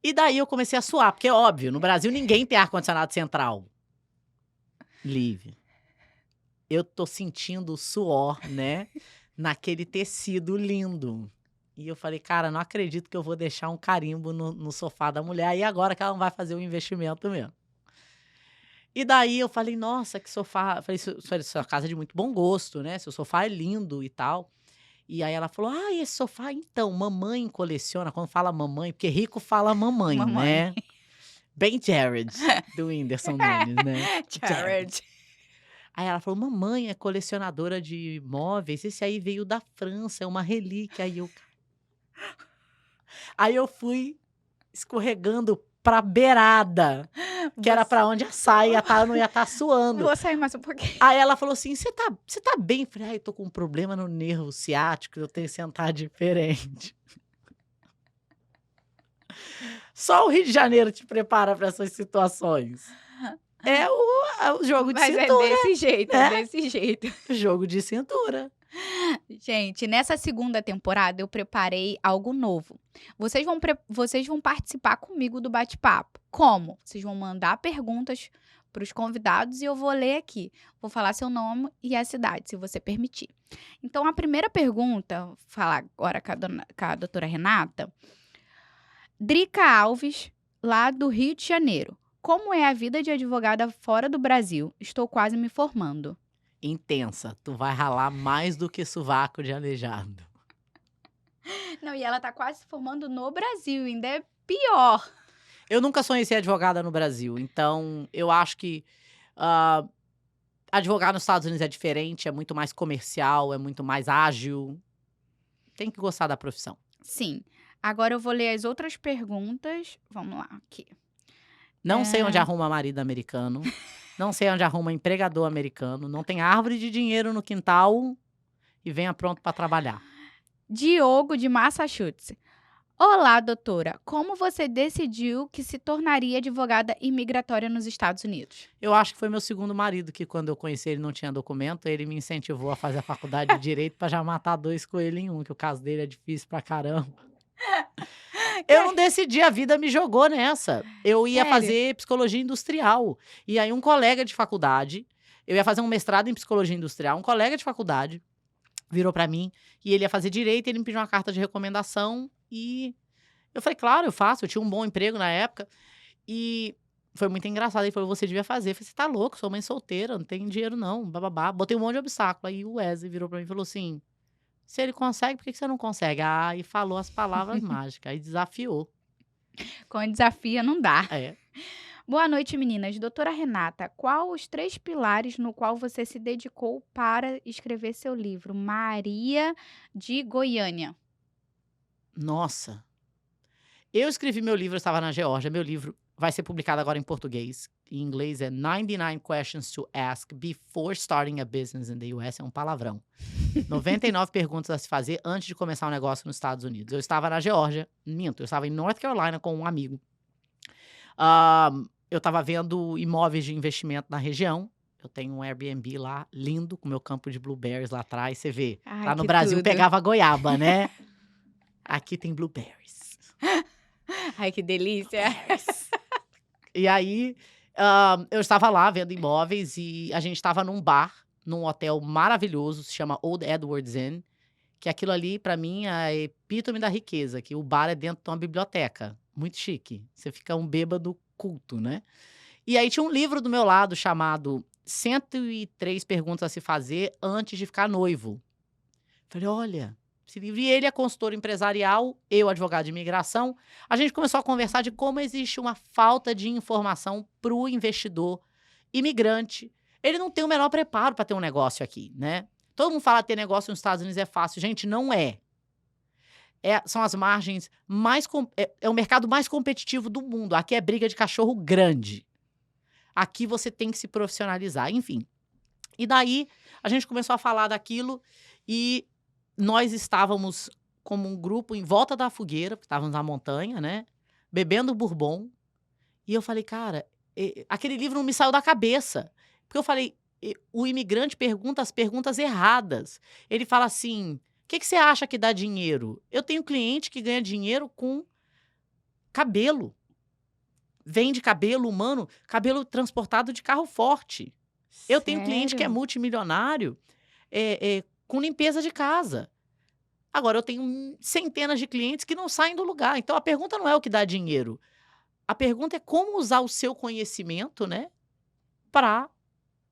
E daí eu comecei a suar, porque é óbvio, no Brasil ninguém tem ar-condicionado central. Live. Eu tô sentindo o suor, né? Naquele tecido lindo. E eu falei, cara, não acredito que eu vou deixar um carimbo no sofá da mulher. E agora que ela não vai fazer o investimento mesmo. E daí eu falei, nossa, que sofá. Eu falei, sua casa é de muito bom gosto, né? Seu sofá é lindo e tal. E aí ela falou, ah, esse sofá, então, mamãe coleciona. Quando fala mamãe, porque rico fala mamãe, Mamãe. né? Bem Jared, do Whindersson Nunes, né? Jared. Aí ela falou, mamãe é colecionadora de móveis, esse aí veio da França, é uma relíquia. Aí eu fui escorregando pra beirada, que era pra onde a saia não ia estar suando. Vou sair mais um pouquinho. Aí ela falou assim, você tá bem? Eu falei, eu tô com um problema no nervo ciático, eu tenho que sentar diferente. Só o Rio de Janeiro te prepara pra essas situações. É o jogo de Mas cintura. é desse jeito, né? é desse jeito. Jogo de cintura. Gente, nessa segunda temporada eu preparei algo novo. Vocês vão participar comigo do bate-papo. Como? Vocês vão mandar perguntas para os convidados e eu vou ler aqui. Vou falar seu nome e a cidade, se você permitir. Então, a primeira pergunta, vou falar agora com a doutora Renata. Drica Alves, lá do Rio de Janeiro. Como é a vida de advogada fora do Brasil? Estou quase me formando. Intensa. Tu vai ralar mais do que sovaco de aleijado. Não, e ela tá quase se formando no Brasil, ainda é pior. Eu nunca sonhei ser advogada no Brasil, então eu acho que advogar nos Estados Unidos é diferente, é muito mais comercial, é muito mais ágil. Tem que gostar da profissão. Sim. Agora eu vou ler as outras perguntas. Vamos lá, aqui. Não sei onde arruma marido americano. Não sei onde arruma empregador americano. Não tem árvore de dinheiro no quintal e venha pronto para trabalhar. Diogo, de Massachusetts. Olá, doutora. Como você decidiu que se tornaria advogada imigratória nos Estados Unidos? Eu acho que foi meu segundo marido que, quando eu conheci ele, não tinha documento. Ele me incentivou a fazer a faculdade de Direito para já matar 2 coelhos em um, que o caso dele é difícil pra caramba. Eu não decidi, a vida me jogou nessa. Eu ia Sério? fazer psicologia industrial. E aí um colega de faculdade, eu ia fazer um mestrado em psicologia industrial, um colega de faculdade virou pra mim e ele ia fazer direito, ele me pediu uma carta de recomendação e eu falei, claro, eu faço, eu tinha um bom emprego na época e foi muito engraçado. Ele falou, você devia fazer. Eu falei, você tá louco, sou mãe solteira, não tenho dinheiro não, bababá. Botei um monte de obstáculo. Aí o Wesley virou pra mim e falou assim, se ele consegue, por que você não consegue? E falou as palavras mágicas, aí desafiou. Com desafio não dá. É. Boa noite, meninas. Doutora Renata, qual os 3 pilares no qual você se dedicou para escrever seu livro? Maria de Goiânia. Nossa. Eu escrevi meu livro, eu estava na Geórgia. Meu livro vai ser publicado agora em português. Em inglês é 99 Questions to Ask Before Starting a Business in the US. É um palavrão. 99 perguntas a se fazer antes de começar um negócio nos Estados Unidos. Eu estava na Geórgia, minto, eu estava em North Carolina com um amigo. Eu estava vendo imóveis de investimento na região. Eu tenho um Airbnb lá, lindo, com meu campo de blueberries lá atrás. Você vê, Ai, lá no que Brasil tudo. pegava goiaba, né? Aqui tem blueberries. Ai, que delícia. E aí, eu estava lá vendo imóveis e a gente estava num bar, num hotel maravilhoso, se chama Old Edwards Inn, que aquilo ali, pra mim, é a epítome da riqueza, que o bar é dentro de uma biblioteca. Muito chique. Você fica um bêbado culto, né? E aí tinha um livro do meu lado chamado 103 Perguntas a se Fazer Antes de Ficar Noivo. Falei, olha, esse livro. E ele é consultor empresarial, eu advogado de imigração. A gente começou a conversar de como existe uma falta de informação para o investidor imigrante. Ele não tem o menor preparo para ter um negócio aqui, né? Todo mundo fala que ter negócio nos Estados Unidos é fácil. Gente, não é. São as margens mais... É o mercado mais competitivo do mundo. Aqui é briga de cachorro grande. Aqui você tem que se profissionalizar, enfim. E daí, a gente começou a falar daquilo e nós estávamos como um grupo em volta da fogueira, porque estávamos na montanha, né? Bebendo bourbon. E eu falei, cara, aquele livro não me saiu da cabeça. Porque eu falei, o imigrante pergunta as perguntas erradas. Ele fala assim: o que você acha que dá dinheiro? Eu tenho cliente que ganha dinheiro com cabelo. Vende cabelo humano, cabelo transportado de carro forte. Eu tenho cliente que é Sério? multimilionário com limpeza de casa. Agora, eu tenho centenas de clientes que não saem do lugar. Então, a pergunta não é o que dá dinheiro. A pergunta é como usar o seu conhecimento, né, para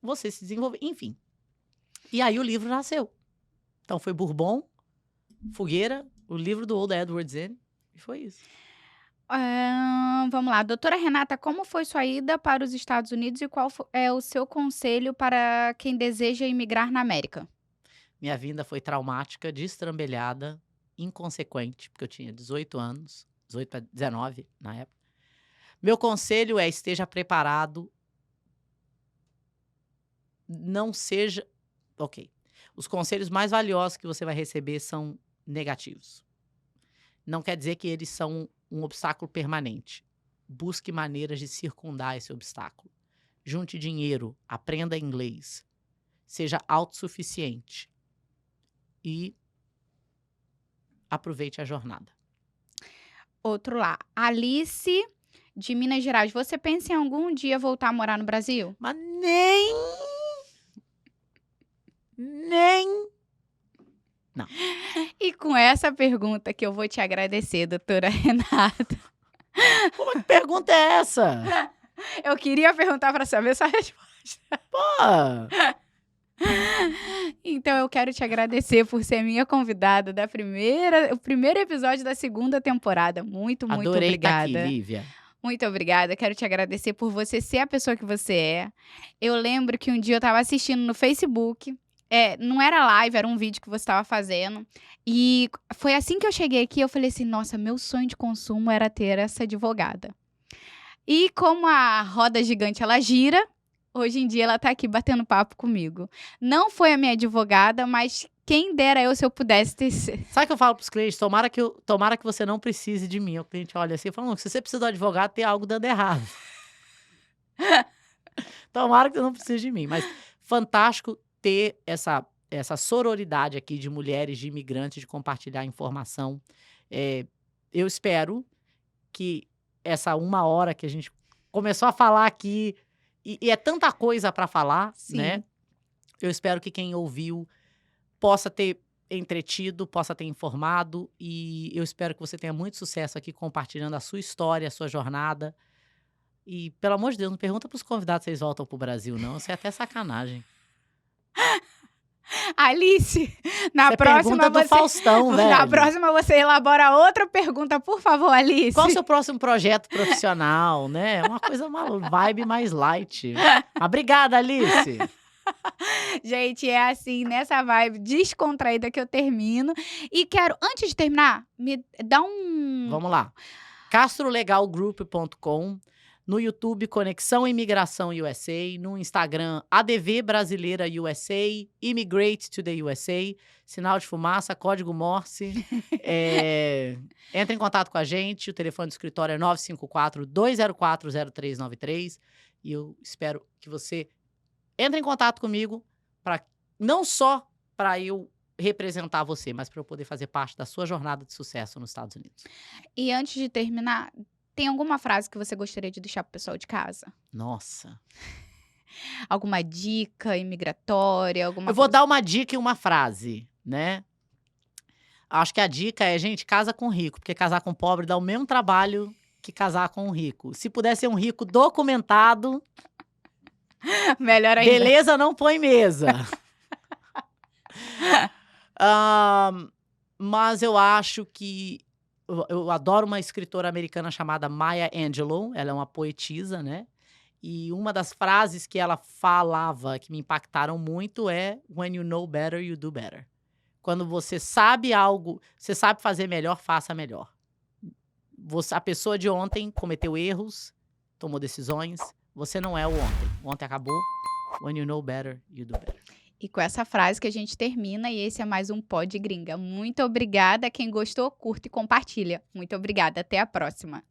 você se desenvolver. Enfim. E aí o livro nasceu. Então, foi Bourbon, Fogueira, o livro do Old Edward Zinn, e foi isso. Vamos lá. Doutora Renata, como foi sua ida para os Estados Unidos e qual é o seu conselho para quem deseja imigrar na América? Minha vinda foi traumática, destrambelhada, inconsequente, porque eu tinha 18 anos, 18 para 19 na época. Meu conselho é: esteja preparado, não seja... Ok. Os conselhos mais valiosos que você vai receber são negativos. Não quer dizer que eles são um obstáculo permanente. Busque maneiras de circundar esse obstáculo. Junte dinheiro, aprenda inglês, seja autossuficiente e aproveite a jornada. Outro lá. Alice, de Minas Gerais. Você pensa em algum dia voltar a morar no Brasil? Mas nem... Não. E com essa pergunta que eu vou te agradecer, doutora Renata. Como é que pergunta é essa? Eu queria perguntar para saber essa resposta. Pô! Então eu quero te agradecer por ser minha convidada o primeiro episódio da segunda temporada. Muito Adorei estar aqui, obrigada. Lívia. Muito obrigada. Quero te agradecer por você ser a pessoa que você é. Eu lembro que um dia eu estava assistindo no Facebook. Não era live, era um vídeo que você estava fazendo. E foi assim que eu cheguei aqui, eu falei assim, nossa, meu sonho de consumo era ter essa advogada. E como a roda gigante, ela gira, hoje em dia ela tá aqui batendo papo comigo. Não foi a minha advogada, mas quem dera eu se eu pudesse ter... Sabe o que eu falo pros clientes? Tomara que você não precise de mim. O cliente olha assim e fala: se você precisa de um advogado, tem algo dando errado. Tomara que você não precise de mim. Mas fantástico ter essa sororidade aqui de mulheres, de imigrantes, de compartilhar informação. Eu espero que essa 1 hora que a gente começou a falar aqui, e é tanta coisa para falar, Sim. né? Eu espero que quem ouviu possa ter entretido, possa ter informado, e eu espero que você tenha muito sucesso aqui compartilhando a sua história, a sua jornada. E, pelo amor de Deus, não pergunta pros convidados se eles voltam pro Brasil, não. Isso é até sacanagem. Alice, na Você próxima pergunta do Faustão, velho. Na próxima você elabora outra pergunta, por favor, Alice. Qual o seu próximo projeto profissional, né? Uma coisa, uma vibe mais light. Obrigada, Alice. Gente, é assim, nessa vibe descontraída que eu termino. E quero, antes de terminar, me dá um... Vamos lá. castrolegalgroup.com, no YouTube Conexão Imigração USA, no Instagram ADV Brasileira USA, Immigrate to the USA, sinal de fumaça, código Morse. Entre em contato com a gente, o telefone do escritório é 954-204-0393, e eu espero que você entre em contato comigo, não só para eu representar você, mas para eu poder fazer parte da sua jornada de sucesso nos Estados Unidos. E antes de terminar, tem alguma frase que você gostaria de deixar pro pessoal de casa? Nossa. Alguma dica imigratória? Eu vou dar uma dica e uma frase, né? Acho que a dica é, gente, casa com rico, porque casar com pobre dá o mesmo trabalho que casar com um rico. Se puder ser um rico documentado... Melhor ainda. Beleza, não põe mesa. Mas eu acho que... Eu adoro uma escritora americana chamada Maya Angelou. Ela é uma poetisa, né? E uma das frases que ela falava, que me impactaram muito, é When you know better, you do better. Quando você sabe algo, você sabe fazer melhor, faça melhor. A pessoa de ontem cometeu erros, tomou decisões. Você não é o ontem. O ontem acabou. When you know better, you do better. E com essa frase que a gente termina, e esse é mais um Pod Gringa. Muito obrigada. Quem gostou, curte e compartilha. Muito obrigada. Até a próxima.